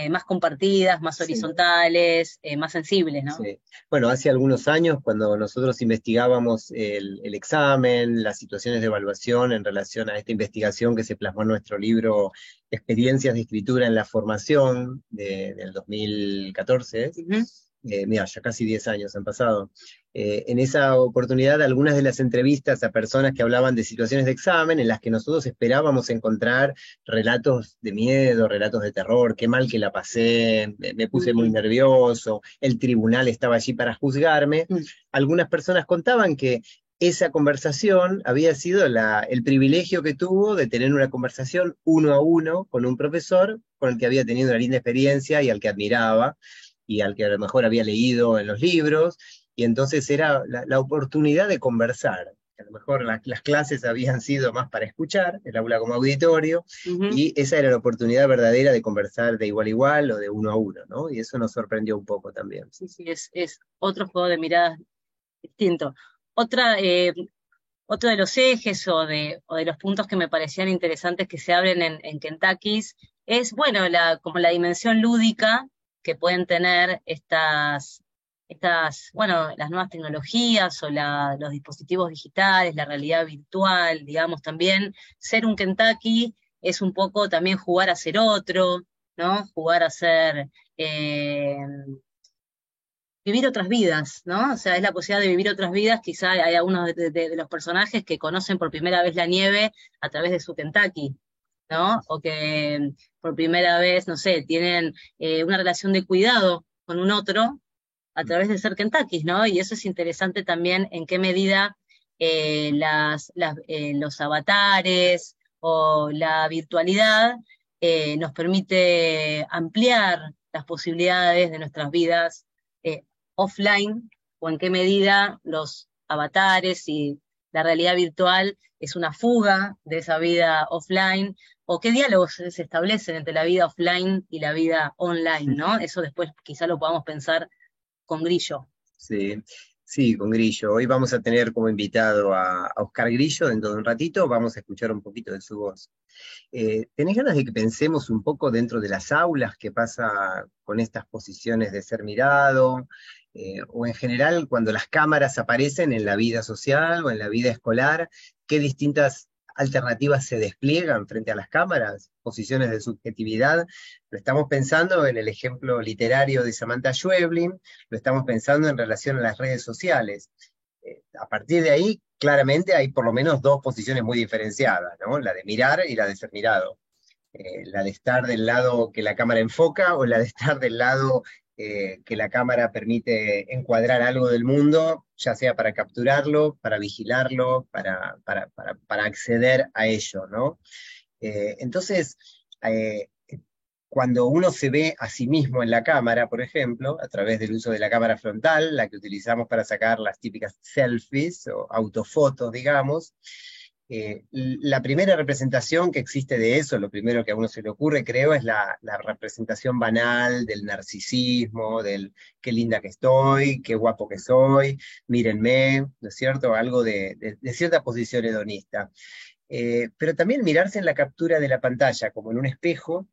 Speaker 2: más compartidas, más horizontales, más sensibles, ¿no?
Speaker 1: Sí. Bueno, hace algunos años, cuando nosotros investigábamos el examen, las situaciones de evaluación en relación a esta investigación que se plasmó en nuestro libro Experiencias de Escritura en la Formación del 2014, mira, ya casi 10 años han pasado. En esa oportunidad, algunas de las entrevistas a personas que hablaban de situaciones de examen en las que nosotros esperábamos encontrar relatos de miedo, relatos de terror, qué mal que la pasé, me puse muy nervioso, el tribunal estaba allí para juzgarme. Algunas personas contaban que esa conversación había sido el privilegio que tuvo de tener una conversación uno a uno con un profesor con el que había tenido una linda experiencia y al que admiraba, y al que a lo mejor había leído en los libros, y entonces era la oportunidad de conversar. A lo mejor las clases habían sido más para escuchar, el aula como auditorio, y esa era la oportunidad verdadera de conversar de igual a igual o de uno a uno, ¿no? Y eso nos sorprendió un poco también.
Speaker 2: Sí, sí, es otro juego de miradas distinto. Otro de los ejes o de los puntos que me parecían interesantes que se abren en Kentucky es, bueno, como la dimensión lúdica que pueden tener bueno, las nuevas tecnologías o los dispositivos digitales, la realidad virtual, digamos, también ser un Kentucky es un poco también jugar a ser otro, ¿no? Jugar a ser vivir otras vidas, ¿no? O sea, es la posibilidad de vivir otras vidas. Quizá hay algunos de los personajes que conocen por primera vez la nieve a través de su Kentucky, ¿no? O que por primera vez, no sé, tienen una relación de cuidado con un otro a través de ser Kentucky, ¿no? Y eso es interesante también en qué medida los avatares o la virtualidad nos permite ampliar las posibilidades de nuestras vidas offline, o en qué medida los avatares y la realidad virtual es una fuga de esa vida offline, o qué diálogos se establecen entre la vida offline y la vida online, ¿no? Eso después quizá lo podamos pensar con Grillo.
Speaker 1: Sí, sí, con Grillo. Hoy vamos a tener como invitado a Oscar Grillo dentro de un ratito, vamos a escuchar un poquito de su voz. ¿Tenés ganas de que pensemos un poco dentro de las aulas qué pasa con estas posiciones de ser mirado? O en general, cuando las cámaras aparecen en la vida social o en la vida escolar, qué distintas alternativas se despliegan frente a las cámaras, posiciones de subjetividad. Lo estamos pensando en el ejemplo literario de Samantha Schweblin, lo estamos pensando en relación a las redes sociales. A partir de ahí, claramente hay por lo menos dos posiciones muy diferenciadas, ¿no? La de mirar y la de ser mirado. La de estar del lado que la cámara enfoca o la de estar del lado que la cámara permite encuadrar algo del mundo, ya sea para capturarlo, para vigilarlo, para acceder a ello, ¿no? Entonces, cuando uno se ve a sí mismo en la cámara, por ejemplo, a través del uso de la cámara frontal, la que utilizamos para sacar las típicas selfies o autofotos, digamos, la primera representación que existe de eso, lo primero que a uno se le ocurre, creo, es la representación banal del narcisismo, del qué linda que estoy, qué guapo que soy, mírenme, ¿no es cierto? Algo de cierta posición hedonista. Pero también mirarse en la captura de la pantalla, como en un espejo,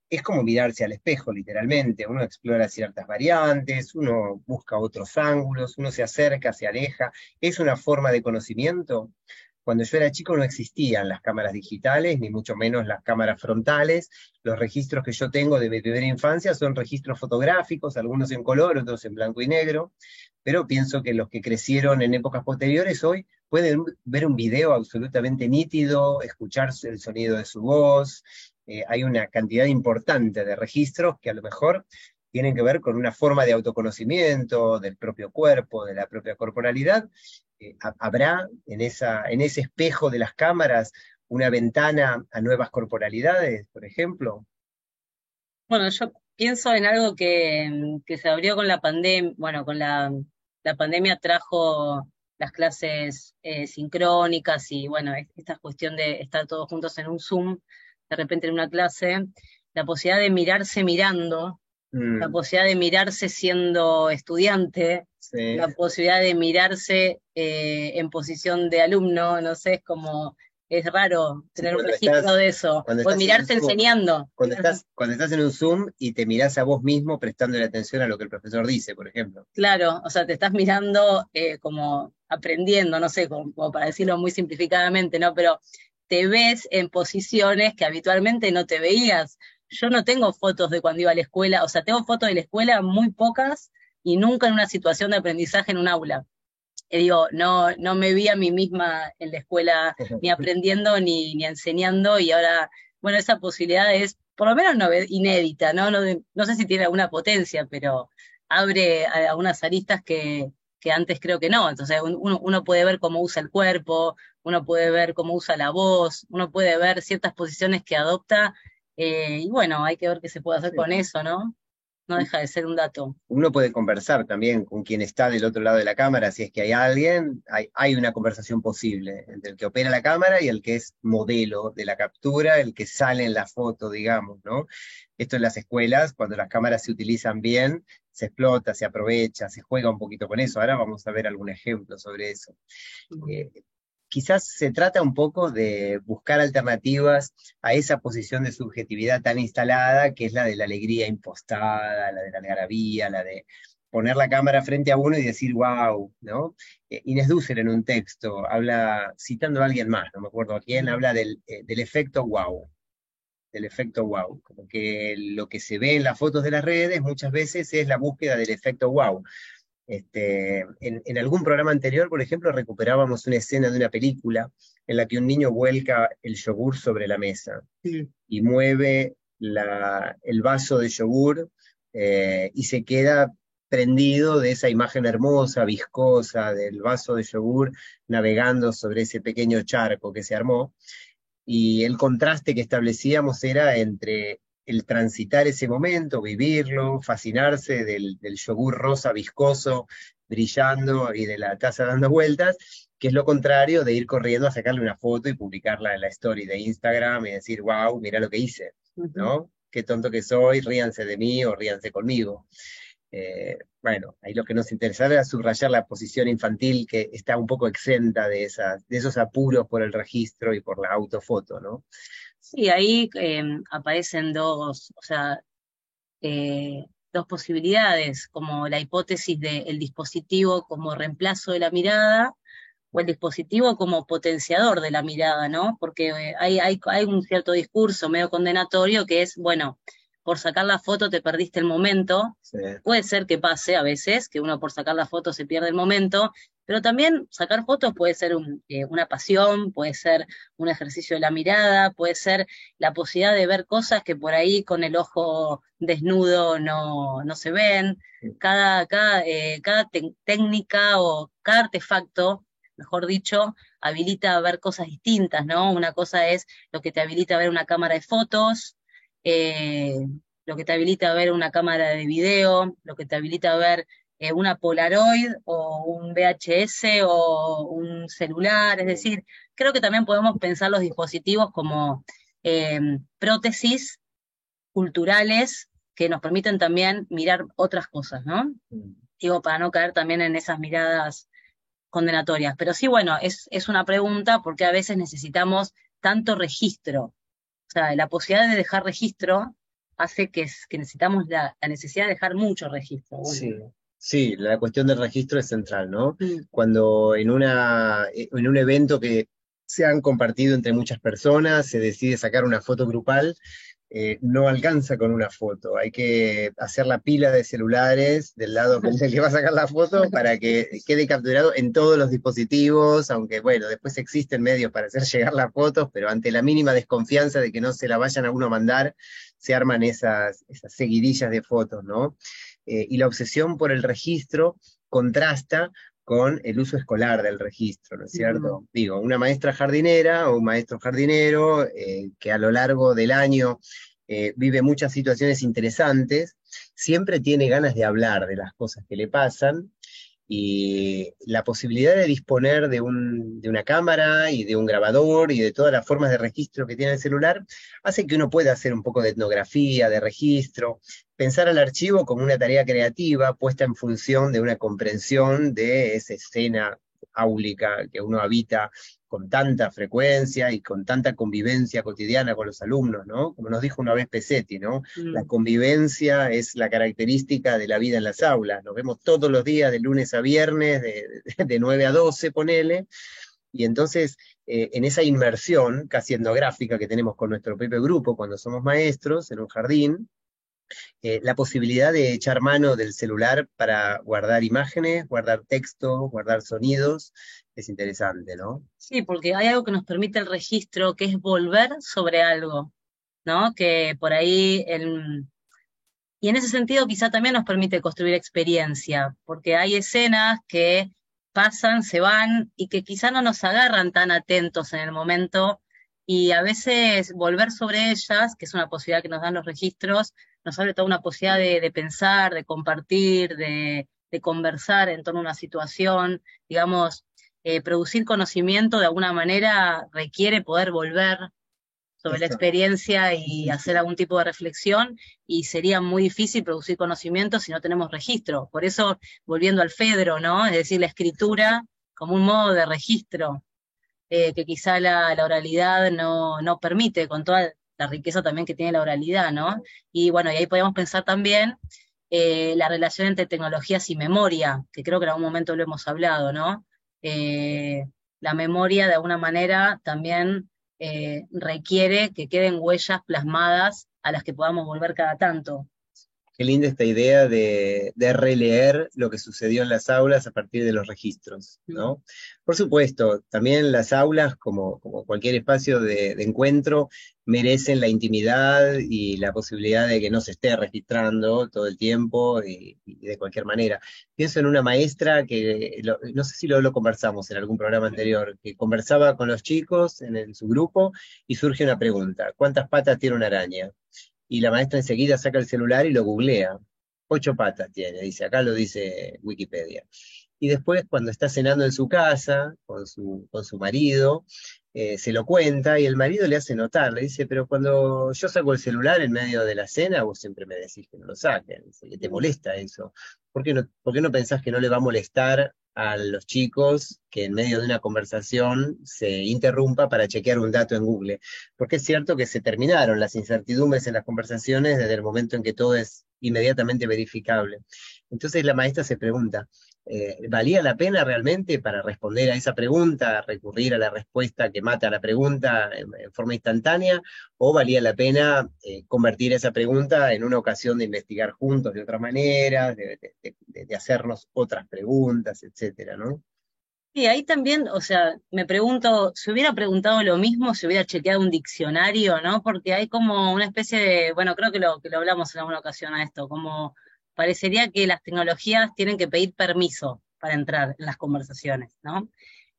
Speaker 1: es como mirarse al espejo, literalmente. Uno explora ciertas variantes, uno busca otros ángulos, uno se acerca, se aleja. Es una forma de conocimiento. Cuando yo era chico no existían las cámaras digitales, ni mucho menos las cámaras frontales. Los registros que yo tengo de mi primera infancia son registros fotográficos, algunos en color, otros en blanco y negro, pero pienso que los que crecieron en épocas posteriores hoy pueden ver un video absolutamente nítido, escuchar el sonido de su voz. Hay una cantidad importante de registros que a lo mejor tienen que ver con una forma de autoconocimiento del propio cuerpo, de la propia corporalidad. ¿Habrá en ese espejo de las cámaras una ventana a nuevas corporalidades, por ejemplo?
Speaker 2: Bueno, yo pienso en algo que se abrió con la pandemia, bueno, con la pandemia trajo las clases sincrónicas y bueno, esta cuestión de estar todos juntos en un Zoom, de repente en una clase, la posibilidad de mirarse mirando, la posibilidad de mirarse siendo estudiante,
Speaker 1: Sí.
Speaker 2: la posibilidad de mirarse en posición de alumno, no sé, es raro tener un registro de eso, o mirarse enseñando.
Speaker 1: Cuando estás en un Zoom y te mirás a vos mismo prestando atención a lo que el profesor dice, por ejemplo.
Speaker 2: Claro, o sea, te estás mirando como aprendiendo, no sé, como para decirlo muy simplificadamente, ¿no? Pero te ves en posiciones que habitualmente no te veías. Yo no tengo fotos de cuando iba a la escuela, o sea, tengo fotos de la escuela muy pocas y nunca en una situación de aprendizaje en un aula. Digo, no me vi a mí misma en la escuela ni aprendiendo ni enseñando, y ahora, bueno, esa posibilidad es por lo menos inédita, ¿no? No sé si tiene alguna potencia, pero abre algunas aristas que antes creo que no. Entonces uno puede ver cómo usa el cuerpo, uno puede ver cómo usa la voz, uno puede ver ciertas posiciones que adopta, y bueno, hay que ver qué se puede hacer con eso, ¿no? No deja de ser un dato.
Speaker 1: Uno puede conversar también con quien está del otro lado de la cámara, si es que hay alguien, hay una conversación posible entre el que opera la cámara y el que es modelo de la captura, el que sale en la foto, digamos, ¿no? Esto en las escuelas, cuando las cámaras se utilizan bien, se explota, se aprovecha, se juega un poquito con eso. Ahora vamos a ver algún ejemplo sobre eso. Quizás se trata un poco de buscar alternativas a esa posición de subjetividad tan instalada, que es la de la alegría impostada, la de la algarabía, la de poner la cámara frente a uno y decir wow, ¿no? Inés Dusser en un texto habla, citando a alguien más, no me acuerdo a quién, habla del efecto wow. Del efecto wow, como que lo que se ve en las fotos de las redes muchas veces es la búsqueda del efecto wow. En algún programa anterior, por ejemplo, recuperábamos una escena de una película en la que un niño vuelca el yogur sobre la mesa y mueve el vaso de yogur y se queda prendido de esa imagen hermosa, viscosa, del vaso de yogur navegando sobre ese pequeño charco que se armó. Y el contraste que establecíamos era entre el transitar ese momento, vivirlo, fascinarse del yogur rosa viscoso, brillando, y de la taza dando vueltas, que es lo contrario de ir corriendo a sacarle una foto y publicarla en la story de Instagram y decir, wow, mira lo que hice, ¿no? Qué tonto que soy, ríanse de mí o ríanse conmigo. Bueno, ahí lo que nos interesaba era subrayar la posición infantil que está un poco exenta de esos apuros por el registro y por la autofoto, ¿no?
Speaker 2: Sí, ahí aparecen dos posibilidades, como la hipótesis del dispositivo como reemplazo de la mirada, o el dispositivo como potenciador de la mirada, ¿no? Porque hay un cierto discurso medio condenatorio que es, bueno, por sacar la foto te perdiste el momento.
Speaker 1: Sí.
Speaker 2: Puede ser que pase a veces, que uno por sacar la foto se pierde el momento, pero también sacar fotos puede ser una pasión, puede ser un ejercicio de la mirada, puede ser la posibilidad de ver cosas que por ahí con el ojo desnudo no se ven. Cada técnica o cada artefacto, mejor dicho, habilita a ver cosas distintas, ¿no? Una cosa es lo que te habilita a ver una cámara de fotos, lo que te habilita a ver una cámara de video, lo que te habilita a ver una Polaroid o un VHS o un celular, es decir, creo que también podemos pensar los dispositivos como prótesis culturales que nos permiten también mirar otras cosas, ¿no? Digo, para no caer también en esas miradas condenatorias. Pero sí, bueno, es una pregunta porque a veces necesitamos tanto registro. O sea, la posibilidad de dejar registro hace que necesitamos la necesidad de dejar mucho registro. Bueno.
Speaker 1: Sí. Sí, la cuestión del registro es central, ¿no? Cuando en un evento que se han compartido entre muchas personas, se decide sacar una foto grupal, no alcanza con una foto, hay que hacer la pila de celulares del lado con el que va a sacar la foto para que quede capturado en todos los dispositivos, aunque bueno, después existen medios para hacer llegar las fotos, pero ante la mínima desconfianza de que no se la vayan a uno a mandar, se arman esas seguidillas de fotos, ¿no? Y la obsesión por el registro contrasta con el uso escolar del registro, ¿no es cierto? Digo, una maestra jardinera o un maestro jardinero que a lo largo del año vive muchas situaciones interesantes, siempre tiene ganas de hablar de las cosas que le pasan, y la posibilidad de disponer de una cámara y de un grabador y de todas las formas de registro que tiene el celular, hace que uno pueda hacer un poco de etnografía, de registro, pensar al archivo como una tarea creativa puesta en función de una comprensión de esa escena áulica que uno habita con tanta frecuencia y con tanta convivencia cotidiana con los alumnos, ¿no? Como nos dijo una vez Pesetti, ¿no? La convivencia es la característica de la vida en las aulas. Nos vemos todos los días, de lunes a viernes, de 9 a 12, ponele. Y entonces, en esa inmersión casi etnográfica que tenemos con nuestro propio grupo cuando somos maestros en un jardín, la posibilidad de echar mano del celular para guardar imágenes, guardar texto, guardar sonidos, es interesante, ¿no?
Speaker 2: Sí, porque hay algo que nos permite el registro, que es volver sobre algo, ¿no? Que por ahí, y en ese sentido quizá también nos permite construir experiencia, porque hay escenas que pasan, se van, y que quizá no nos agarran tan atentos en el momento, y a veces volver sobre ellas, que es una posibilidad que nos dan los registros, nos abre toda una posibilidad de pensar, de compartir, de conversar en torno a una situación, digamos, producir conocimiento de alguna manera requiere poder volver sobre la experiencia y hacer algún tipo de reflexión, y sería muy difícil producir conocimiento si no tenemos registro. Por eso, volviendo al Fedro, ¿no? Es decir, la escritura como un modo de registro, que quizá la oralidad no permite, con toda la riqueza también que tiene la oralidad, ¿no? Y bueno, y ahí podemos pensar también la relación entre tecnologías y memoria, que creo que en algún momento lo hemos hablado, ¿no? La memoria de alguna manera también requiere que queden huellas plasmadas a las que podamos volver cada tanto.
Speaker 1: Qué linda esta idea de releer lo que sucedió en las aulas a partir de los registros, ¿no? Por supuesto, también las aulas, como cualquier espacio de encuentro, merecen la intimidad y la posibilidad de que no se esté registrando todo el tiempo y de cualquier manera. Pienso en una maestra que, no sé si lo conversamos en algún programa anterior, que conversaba con los chicos en su grupo y surge una pregunta: ¿cuántas patas tiene una araña? Y la maestra enseguida saca el celular y lo googlea. 8 patas tiene, dice, acá lo dice Wikipedia. Y después, cuando está cenando en su casa, con su marido, se lo cuenta, y el marido le hace notar, le dice, pero cuando yo saco el celular en medio de la cena, vos siempre me decís que no lo saquen, dice, que te molesta eso. ¿Por qué no pensás que no le va a molestar a los chicos que en medio de una conversación se interrumpa para chequear un dato en Google? Porque es cierto que se terminaron las incertidumbres en las conversaciones desde el momento en que todo es inmediatamente verificable. Entonces la maestra se pregunta, ¿Valía la pena realmente para responder a esa pregunta, recurrir a la respuesta que mata la pregunta en forma instantánea? ¿O valía la pena convertir esa pregunta en una ocasión de investigar juntos de otra manera, de hacernos otras preguntas, etcétera, ¿no?
Speaker 2: Sí, ahí también, o sea, me pregunto, si hubiera preguntado lo mismo, si hubiera chequeado un diccionario, ¿no? Porque hay como una especie de, bueno, creo que lo hablamos en alguna ocasión a esto, como parecería que las tecnologías tienen que pedir permiso para entrar en las conversaciones, ¿no?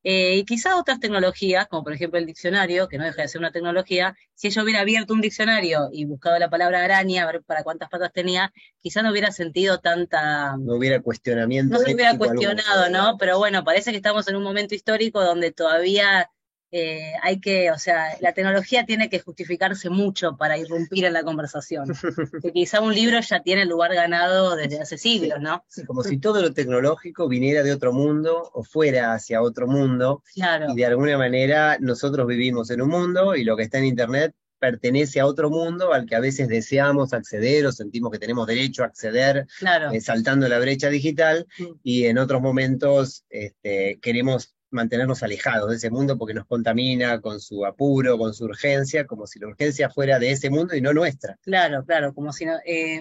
Speaker 2: Y quizá otras tecnologías, como por ejemplo el diccionario, que no deja de ser una tecnología, si yo hubiera abierto un diccionario y buscado la palabra araña, a ver para cuántas patas tenía, quizá no hubiera sentido tanta,
Speaker 1: No hubiera cuestionamiento
Speaker 2: no se hubiera
Speaker 1: ético alguno.
Speaker 2: cuestionado, ¿no? Pero bueno, parece que estamos en un momento histórico donde todavía hay que, o sea, la tecnología tiene que justificarse mucho para irrumpir en la conversación. Que quizá un libro ya tiene el lugar ganado desde hace siglos, ¿no?
Speaker 1: Sí, como si todo lo tecnológico viniera de otro mundo o fuera hacia otro mundo,
Speaker 2: Claro,
Speaker 1: y de alguna manera nosotros vivimos en un mundo y lo que está en Internet pertenece a otro mundo al que a veces deseamos acceder o sentimos que tenemos derecho a acceder,
Speaker 2: claro.
Speaker 1: saltando la brecha digital, y en otros momentos queremos mantenernos alejados de ese mundo porque nos contamina con su apuro, con su urgencia, como si la urgencia fuera de ese mundo y no nuestra.
Speaker 2: Claro, claro, como si no,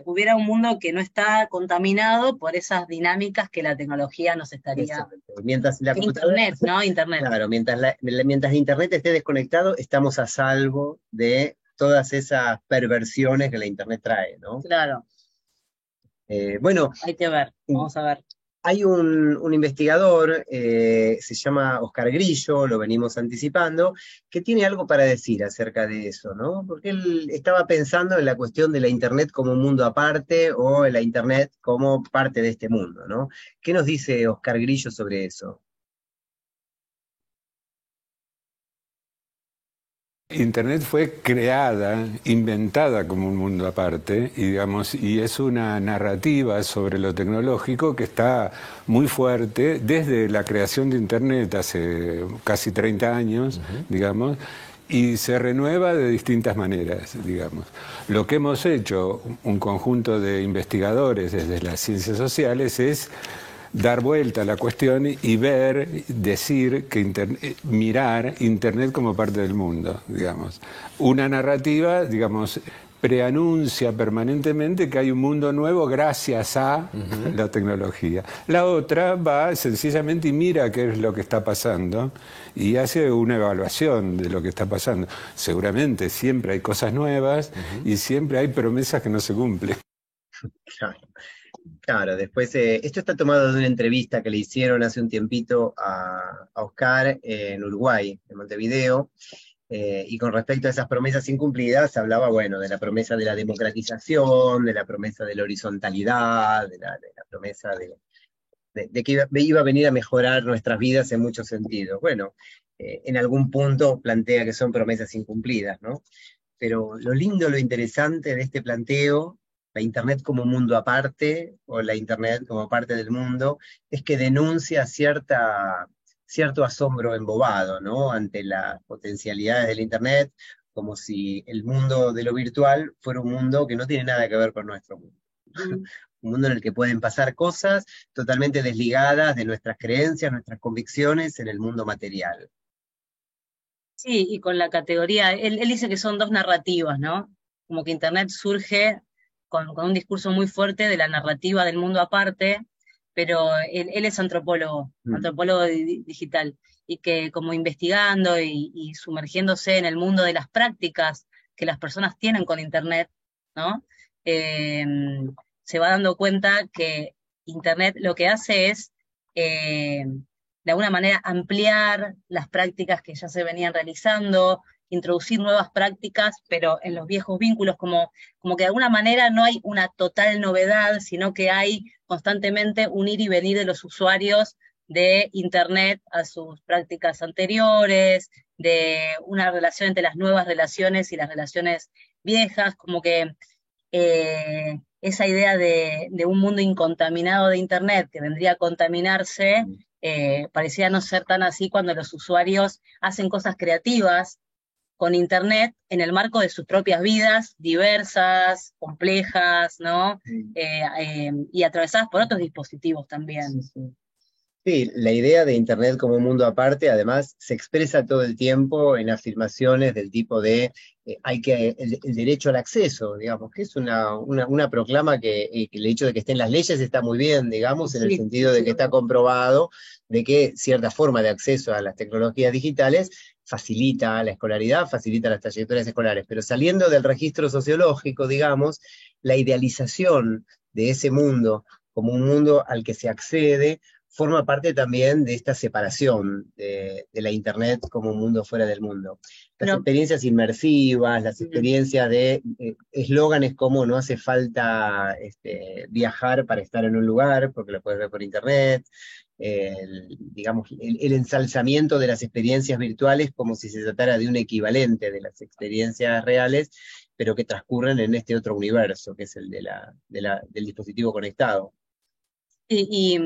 Speaker 2: hubiera un mundo que no está contaminado por esas dinámicas que la tecnología nos estaría...
Speaker 1: Exacto. Mientras la computadora...
Speaker 2: Internet, ¿no? Internet.
Speaker 1: Claro, mientras Internet esté desconectado, estamos a salvo de todas esas perversiones que la Internet trae, ¿no?
Speaker 2: Claro.
Speaker 1: Bueno,
Speaker 2: Hay que ver, vamos a ver.
Speaker 1: hay un investigador, se llama Oscar Grillo, lo venimos anticipando, que tiene algo para decir acerca de eso, ¿no? Porque él estaba pensando en la cuestión de la Internet como un mundo aparte o en la Internet como parte de este mundo, ¿no? ¿Qué nos dice Oscar Grillo sobre eso?
Speaker 8: Internet fue creada, inventada como un mundo aparte, y, digamos, y es una narrativa sobre lo tecnológico que está muy fuerte desde la creación de Internet hace casi 30 años, digamos, y se renueva de distintas maneras, digamos. Lo que hemos hecho, un conjunto de investigadores desde las ciencias sociales, es dar vuelta a la cuestión y ver, decir que mirar Internet como parte del mundo, digamos. Una narrativa, digamos, preanuncia permanentemente que hay un mundo nuevo gracias a la tecnología. La otra va sencillamente y mira qué es lo que está pasando y hace una evaluación de lo que está pasando. Seguramente siempre hay cosas nuevas y siempre hay promesas que no se cumplen.
Speaker 1: Claro, después, esto está tomado de una entrevista que le hicieron hace un tiempito a Oscar en Uruguay, en Montevideo, y con respecto a esas promesas incumplidas, hablaba, bueno, de la promesa de la democratización, de la promesa de la horizontalidad, de la promesa de que iba a venir a mejorar nuestras vidas en muchos sentidos. Bueno, en algún punto plantea que son promesas incumplidas, ¿no? Pero lo lindo, lo interesante de este planteo, la Internet como un mundo aparte, o la Internet como parte del mundo, es que denuncia cierto asombro embobado, ¿no? Ante las potencialidades del Internet, como si el mundo de lo virtual fuera un mundo que no tiene nada que ver con nuestro mundo. Un mundo en el que pueden pasar cosas totalmente desligadas de nuestras creencias, nuestras convicciones en el mundo material.
Speaker 2: Sí, y con la categoría, él dice que son dos narrativas, ¿no? Como que Internet surge con un discurso muy fuerte de la narrativa del mundo aparte, pero él es antropólogo, antropólogo digital, y que como investigando y sumergiéndose en el mundo de las prácticas que las personas tienen con Internet, ¿no? Se va dando cuenta que Internet lo que hace es de alguna manera ampliar las prácticas que ya se venían realizando, introducir nuevas prácticas, pero en los viejos vínculos, como que de alguna manera no hay una total novedad, sino que hay constantemente un ir y venir de los usuarios de Internet a sus prácticas anteriores, de una relación entre las nuevas relaciones y las relaciones viejas, como que esa idea de un mundo incontaminado de Internet que vendría a contaminarse, parecía no ser tan así cuando los usuarios hacen cosas creativas con Internet en el marco de sus propias vidas, diversas, complejas, ¿no? Y atravesadas por otros dispositivos también.
Speaker 1: Sí. Sí, la idea de Internet como un mundo aparte, además, se expresa todo el tiempo en afirmaciones del tipo de el derecho al acceso, digamos, que es una proclama que el hecho de que estén las leyes está muy bien, digamos, en el sentido de que está comprobado de que cierta forma de acceso a las tecnologías digitales facilita la escolaridad, facilita las trayectorias escolares, pero saliendo del registro sociológico, digamos, la idealización de ese mundo como un mundo al que se accede forma parte también de esta separación de la Internet como un mundo fuera del mundo. Las experiencias inmersivas, las experiencias de eslóganes como no hace falta viajar para estar en un lugar, porque lo puedes ver por Internet, digamos, el ensalzamiento de las experiencias virtuales como si se tratara de un equivalente de las experiencias reales, pero que transcurren en este otro universo, que es el del dispositivo conectado.
Speaker 2: Y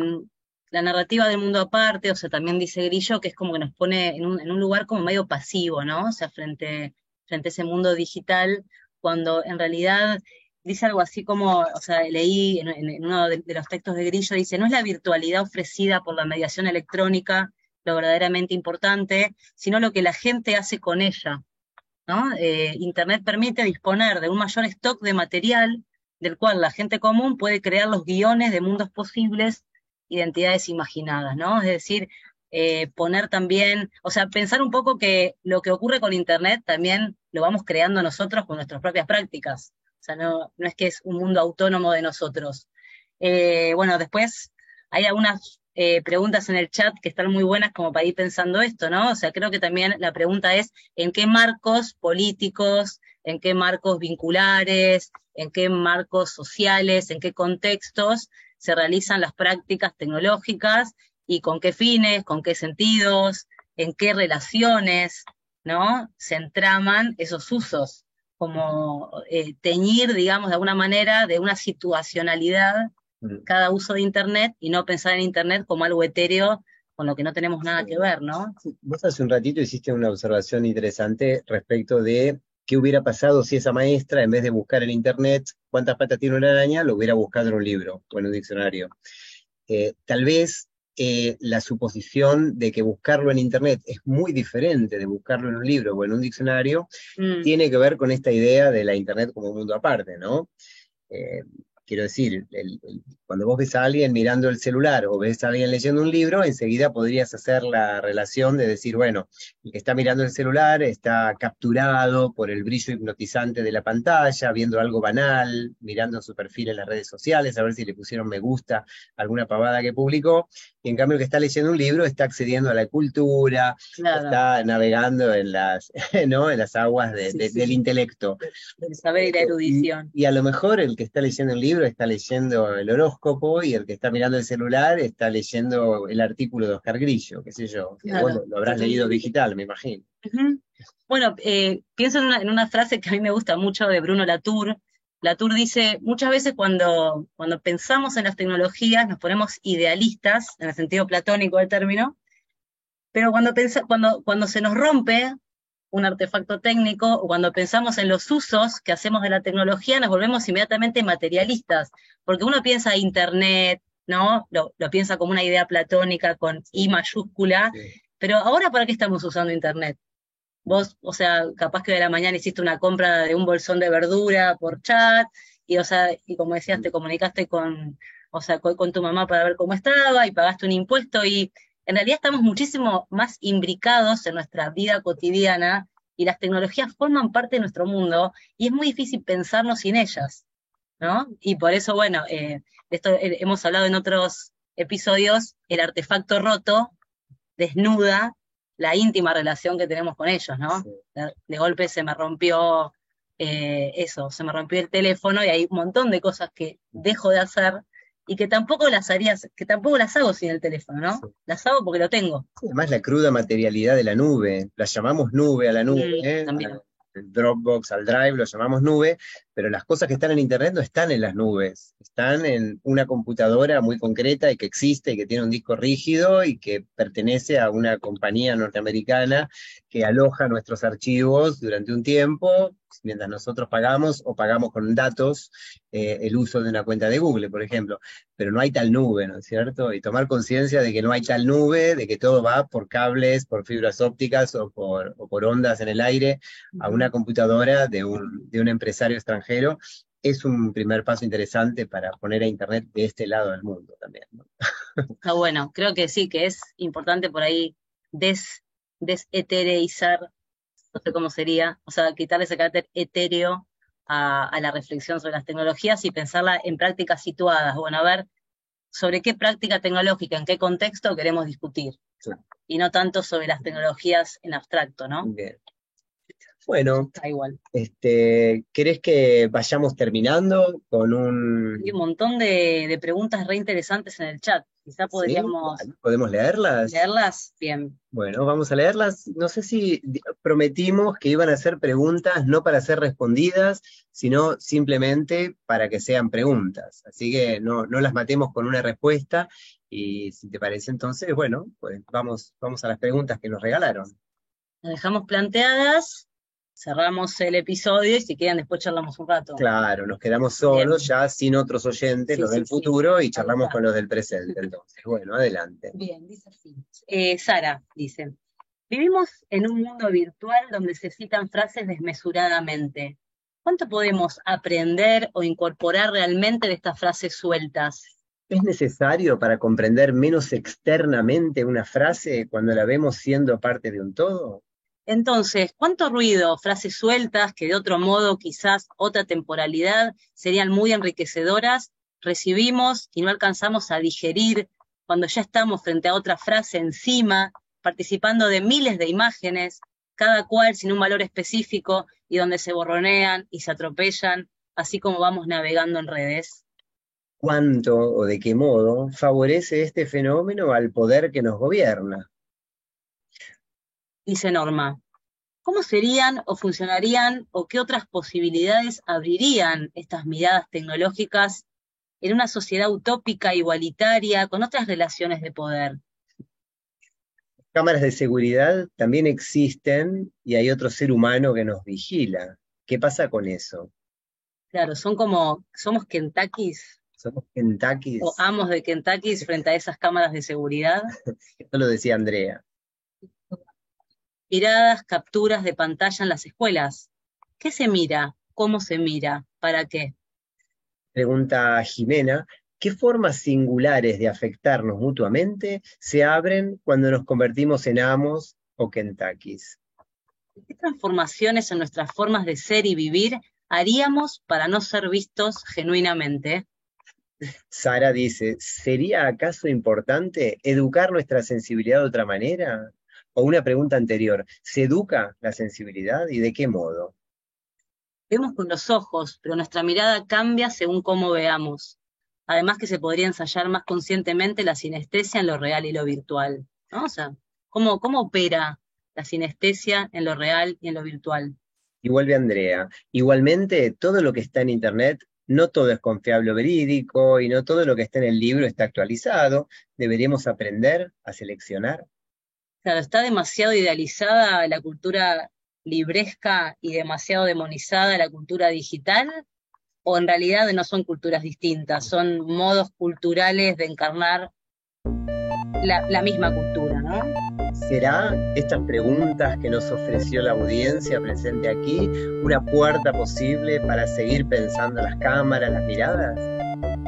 Speaker 2: la narrativa del mundo aparte, o sea, también dice Grillo que es como que nos pone en un lugar como medio pasivo, ¿no? O sea, frente a ese mundo digital, cuando en realidad dice algo así como, o sea, leí en uno de los textos de Grillo, dice, no es la virtualidad ofrecida por la mediación electrónica lo verdaderamente importante, sino lo que la gente hace con ella, ¿no? Internet permite disponer de un mayor stock de material del cual la gente común puede crear los guiones de mundos posibles, identidades imaginadas, ¿no? Es decir, poner también, o sea, pensar un poco que lo que ocurre con Internet también lo vamos creando nosotros con nuestras propias prácticas. O sea, no es que es un mundo autónomo de nosotros. Bueno, después hay algunas preguntas en el chat que están muy buenas como para ir pensando esto, ¿no? O sea, creo que también la pregunta es, ¿en qué marcos políticos, en qué marcos vinculares, en qué marcos sociales, en qué contextos se realizan las prácticas tecnológicas y con qué fines, con qué sentidos, en qué relaciones, ¿no? Se entraman esos usos, como teñir, digamos, de alguna manera, de una situacionalidad cada uso de Internet y no pensar en Internet como algo etéreo con lo que no tenemos nada que ver, ¿no?
Speaker 1: Vos hace un ratito hiciste una observación interesante respecto de qué hubiera pasado si esa maestra, en vez de buscar en Internet cuántas patas tiene una araña, lo hubiera buscado en un libro o en un diccionario. Tal vez la suposición de que buscarlo en Internet es muy diferente de buscarlo en un libro o en un diccionario, tiene que ver con esta idea de la Internet como un mundo aparte, ¿no? Quiero decir, cuando vos ves a alguien mirando el celular o ves a alguien leyendo un libro, enseguida podrías hacer la relación de decir, bueno, el que está mirando el celular está capturado por el brillo hipnotizante de la pantalla, viendo algo banal, mirando su perfil en las redes sociales, a ver si le pusieron me gusta a alguna pavada que publicó, y en cambio el que está leyendo un libro está accediendo a la cultura, está navegando en las, ¿no? en las aguas del intelecto.
Speaker 2: El saber y la erudición.
Speaker 1: Y a lo mejor el que está leyendo un libro está leyendo el horóscopo y el que está mirando el celular está leyendo el artículo de Oscar Grillo, qué sé yo.
Speaker 2: Claro.
Speaker 1: Vos lo habrás leído digital, me imagino.
Speaker 2: Bueno, pienso en una frase que a mí me gusta mucho de Bruno Latour. Latour dice, muchas veces cuando pensamos en las tecnologías nos ponemos idealistas, en el sentido platónico del término, pero cuando se nos rompe un artefacto técnico, o cuando pensamos en los usos que hacemos de la tecnología, nos volvemos inmediatamente materialistas, porque uno piensa Internet, ¿no? Lo piensa como una idea platónica con I mayúscula, pero ahora ¿para qué estamos usando Internet? Vos, o sea, capaz que de la mañana hiciste una compra de un bolsón de verdura por chat, y o sea, y como decías, te comunicaste con tu mamá para ver cómo estaba, y pagaste un impuesto, y en realidad estamos muchísimo más imbricados en nuestra vida cotidiana, y las tecnologías forman parte de nuestro mundo, y es muy difícil pensarnos sin ellas, ¿no? Y por eso, bueno, esto hemos hablado en otros episodios, el artefacto roto desnuda la íntima relación que tenemos con ellos, ¿no? De golpe se me rompió se me rompió el teléfono, y hay un montón de cosas que dejo de hacer, y que tampoco las hago sin el teléfono, ¿no? Las hago porque lo tengo.
Speaker 1: Además la cruda materialidad de la nube, la llamamos nube a la nube,
Speaker 2: También.
Speaker 1: al Dropbox, al Drive, lo llamamos nube, pero las cosas que están en Internet no están en las nubes, están en una computadora muy concreta y que existe y que tiene un disco rígido y que pertenece a una compañía norteamericana que aloja nuestros archivos durante un tiempo, mientras nosotros pagamos o pagamos con datos el uso de una cuenta de Google, por ejemplo. Pero no hay tal nube, ¿no es cierto? Y tomar conciencia de que no hay tal nube, de que todo va por cables, por fibras ópticas o por ondas en el aire a una computadora de un empresario extranjero, es un primer paso interesante para poner a Internet de este lado del mundo también, ¿no?
Speaker 2: Está bueno, creo que sí, que es importante por ahí desetereizar, no sé cómo sería, o sea, quitarle ese carácter etéreo a la reflexión sobre las tecnologías y pensarla en prácticas situadas. Bueno, a ver, sobre qué práctica tecnológica, en qué contexto queremos discutir.
Speaker 1: Sí.
Speaker 2: Y no tanto sobre las tecnologías en abstracto, ¿no?
Speaker 1: Bien. Bueno,
Speaker 2: Está igual.
Speaker 1: ¿querés que vayamos terminando con
Speaker 2: Hay un montón de preguntas re interesantes en el chat. Quizá podríamos...
Speaker 1: ¿Sí? ¿Podemos leerlas?
Speaker 2: ¿Leerlas? Bien.
Speaker 1: Bueno, vamos a leerlas. No sé si prometimos que iban a ser preguntas no para ser respondidas, sino simplemente para que sean preguntas. Así que no las matemos con una respuesta, y si te parece entonces, bueno, pues vamos a las preguntas que nos regalaron.
Speaker 2: Las dejamos planteadas, cerramos el episodio y si quieren después charlamos un rato.
Speaker 1: Claro, nos quedamos solos, ya sin otros oyentes, los del futuro, y charlamos con los del presente. Entonces, bueno, adelante.
Speaker 2: Bien, dice así. Sara dice: vivimos en un mundo virtual donde se citan frases desmesuradamente. ¿Cuánto podemos aprender o incorporar realmente de estas frases sueltas?
Speaker 1: ¿Es necesario para comprender menos externamente una frase cuando la vemos siendo parte de un todo?
Speaker 2: Entonces, ¿cuánto ruido, frases sueltas que de otro modo, quizás otra temporalidad, serían muy enriquecedoras, recibimos y no alcanzamos a digerir cuando ya estamos frente a otra frase encima, participando de miles de imágenes, cada cual sin un valor específico y donde se borronean y se atropellan, así como vamos navegando en redes?
Speaker 1: ¿Cuánto o de qué modo favorece este fenómeno al poder que nos gobierna?
Speaker 2: Dice Norma: ¿cómo serían o funcionarían o qué otras posibilidades abrirían estas miradas tecnológicas en una sociedad utópica, igualitaria, con otras relaciones de poder?
Speaker 1: Cámaras de seguridad también existen y hay otro ser humano que nos vigila. ¿Qué pasa con eso?
Speaker 2: Claro, somos Kentuckys.
Speaker 1: Somos Kentuckys.
Speaker 2: O amos de Kentuckys frente a esas cámaras de seguridad.
Speaker 1: Esto lo decía Andrea.
Speaker 2: Miradas, capturas de pantalla en las escuelas. ¿Qué se mira? ¿Cómo se mira? ¿Para qué?
Speaker 1: Pregunta Jimena: ¿qué formas singulares de afectarnos mutuamente se abren cuando nos convertimos en amos o Kentuckys?
Speaker 2: ¿Qué transformaciones en nuestras formas de ser y vivir haríamos para no ser vistos genuinamente?
Speaker 1: Sara dice: ¿sería acaso importante educar nuestra sensibilidad de otra manera? O una pregunta anterior: ¿se educa la sensibilidad y de qué modo?
Speaker 2: Vemos con los ojos, pero nuestra mirada cambia según cómo veamos. Además que se podría ensayar más conscientemente la sinestesia en lo real y lo virtual, ¿no? O sea, ¿cómo opera la sinestesia en lo real y en lo virtual?
Speaker 1: Y vuelve Andrea: igualmente, todo lo que está en Internet, no todo es confiable o verídico, y no todo lo que está en el libro está actualizado. ¿Deberíamos aprender a seleccionar?
Speaker 2: Claro, está demasiado idealizada la cultura libresca y demasiado demonizada la cultura digital, o en realidad no son culturas distintas, son modos culturales de encarnar la misma cultura, ¿no?
Speaker 1: ¿Será estas preguntas que nos ofreció la audiencia presente aquí una puerta posible para seguir pensando las cámaras, las miradas?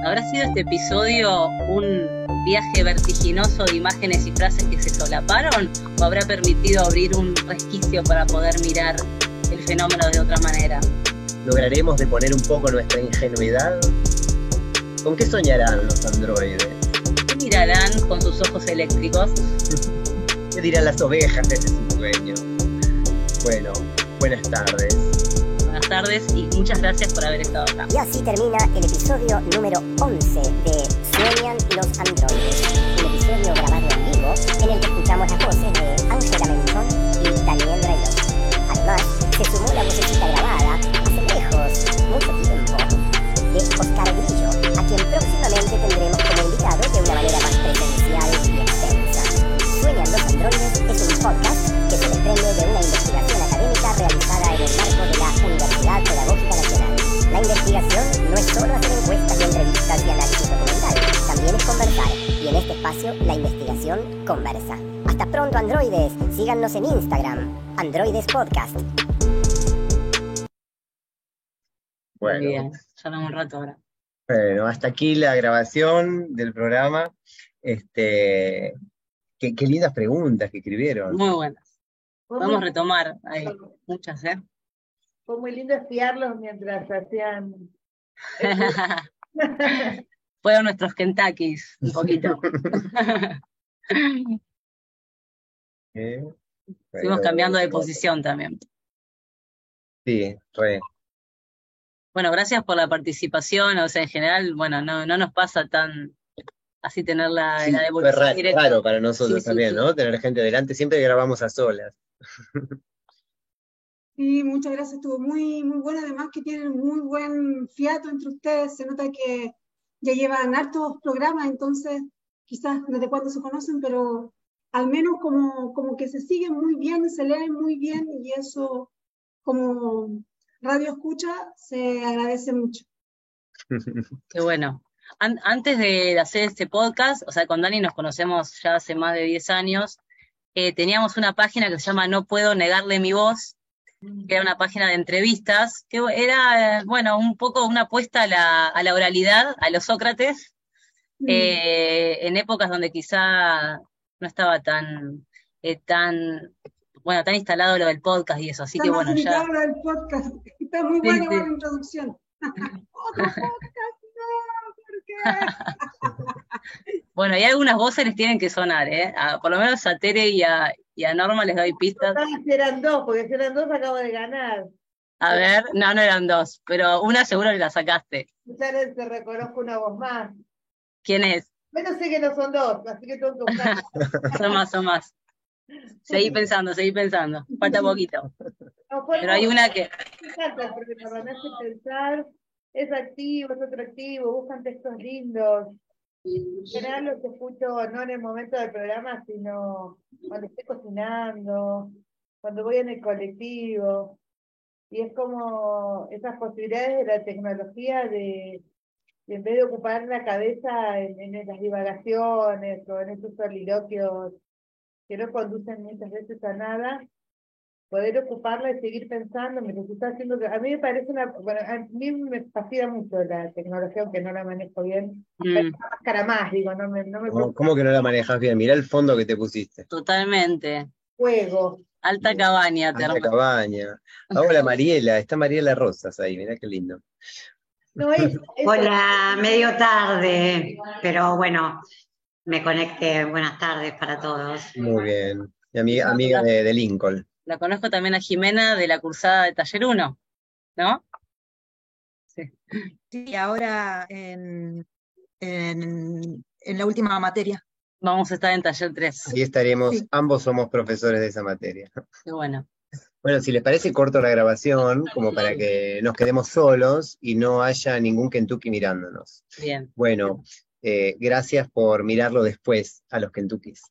Speaker 2: ¿Habrá sido este episodio un viaje vertiginoso de imágenes y frases que se solaparon, o habrá permitido abrir un resquicio para poder mirar el fenómeno de otra manera?
Speaker 1: ¿Lograremos deponer un poco nuestra ingenuidad? ¿Con qué soñarán los androides?
Speaker 2: ¿Qué mirarán con sus ojos eléctricos?
Speaker 1: ¿Qué dirán las ovejas desde su sueño? Bueno, buenas tardes.
Speaker 2: Buenas tardes y muchas gracias por haber estado acá.
Speaker 9: Y así termina el episodio número 11 de Sueñan los androides. Un episodio grabado en vivo en el que escuchamos las voces de Ángela Menchón y Daniel Brailov. Además, se sumó la vocecita grabada hace lejos, mucho tiempo, espacio La Investigación Conversa. Hasta pronto, androides. Síganos en Instagram, Androides Podcast.
Speaker 1: Bueno.
Speaker 2: Muy bien, ya un rato ahora.
Speaker 1: Bueno, hasta aquí la grabación del programa. Qué lindas preguntas que escribieron.
Speaker 2: Muy buenas.
Speaker 3: Fue
Speaker 2: Vamos a
Speaker 3: muy,
Speaker 2: retomar. Hay muchas, ¿eh?
Speaker 3: fue muy lindo espiarlos mientras hacían.
Speaker 2: Fueron nuestros Kentuckys, un poquito. Fuimos cambiando de posición también.
Speaker 1: Sí, re.
Speaker 2: Bueno, gracias por la participación. O sea, en general, bueno, no nos pasa tan así tener la
Speaker 1: Sí, fue
Speaker 2: devolución directa.
Speaker 1: raro para nosotros
Speaker 2: Sí,
Speaker 1: también,
Speaker 2: sí.
Speaker 1: ¿no? Tener gente delante, siempre grabamos a solas.
Speaker 4: Sí, muchas gracias, estuvo muy, muy bueno, además que tienen muy buen fiato entre ustedes, se nota que ya llevan hartos programas, entonces quizás desde cuándo se conocen, pero al menos como que se siguen muy bien, se leen muy bien, y eso como radio escucha se agradece mucho.
Speaker 2: Qué bueno. Antes de hacer este podcast, o sea, con Dani nos conocemos ya hace más de 10 años, teníamos una página que se llama No Puedo Negarle Mi Voz, que era una página de entrevistas, que era, bueno, un poco una apuesta a la oralidad, a los Sócrates, en épocas donde quizá no estaba tan instalado lo del podcast y eso, así
Speaker 4: Está
Speaker 2: que
Speaker 4: más
Speaker 2: bueno, ya.
Speaker 4: ubicado del podcast, está muy
Speaker 2: Sí,
Speaker 4: buena
Speaker 2: sí.
Speaker 4: la introducción. Otro podcast, no, ¿por qué?
Speaker 2: Bueno, y algunas voces les tienen que sonar, ¿eh? Por lo menos a Tere y a Norma les doy pistas.
Speaker 3: Si eran dos, porque si eran dos acabo de ganar.
Speaker 2: A ver, no eran dos, pero una seguro que la sacaste.
Speaker 3: Ya te reconozco una voz más.
Speaker 2: ¿Quién es?
Speaker 3: Bueno, sé que no son dos, así que tengo que buscar.
Speaker 2: Son más. Seguí pensando. Falta poquito.
Speaker 3: No,
Speaker 2: Pero hay una que...
Speaker 3: Me encanta, porque me hace pensar, es activo, es atractivo, buscan textos lindos. En general los escucho no en el momento del programa, sino cuando estoy cocinando, cuando voy en el colectivo. Y es como esas posibilidades de la tecnología de en vez de ocupar la cabeza en las divagaciones o en esos soliloquios que no conducen muchas veces a nada, poder ocuparla y seguir pensando mientras está haciendo. A mí me parece bueno, a mí me fascina mucho la tecnología, aunque no la manejo bien. Pero para más, digo, no me
Speaker 1: ¿Cómo que no la manejas bien? Mirá el fondo que te pusiste.
Speaker 2: Totalmente.
Speaker 3: Juego.
Speaker 2: Alta cabaña,
Speaker 1: Alta cabaña. Hola Mariela, está Mariela Rosas ahí, mirá qué lindo.
Speaker 3: No,
Speaker 10: Hola, medio tarde, pero bueno, me conecté. Buenas tardes para todos.
Speaker 1: Muy bien. Mi amiga de Lincoln.
Speaker 2: La conozco también a Jimena de la cursada de Taller 1, ¿no?
Speaker 11: Sí, ahora en la última materia.
Speaker 2: Vamos a estar en Taller 3.
Speaker 1: Ahí estaremos,
Speaker 11: Sí.
Speaker 1: ambos somos profesores de esa materia.
Speaker 2: Qué bueno.
Speaker 1: Bueno, si les parece, corto la grabación, como para que nos quedemos solos y no haya ningún Kentucky mirándonos.
Speaker 2: Bien.
Speaker 1: Bueno, gracias por mirarlo después a los Kentuckys.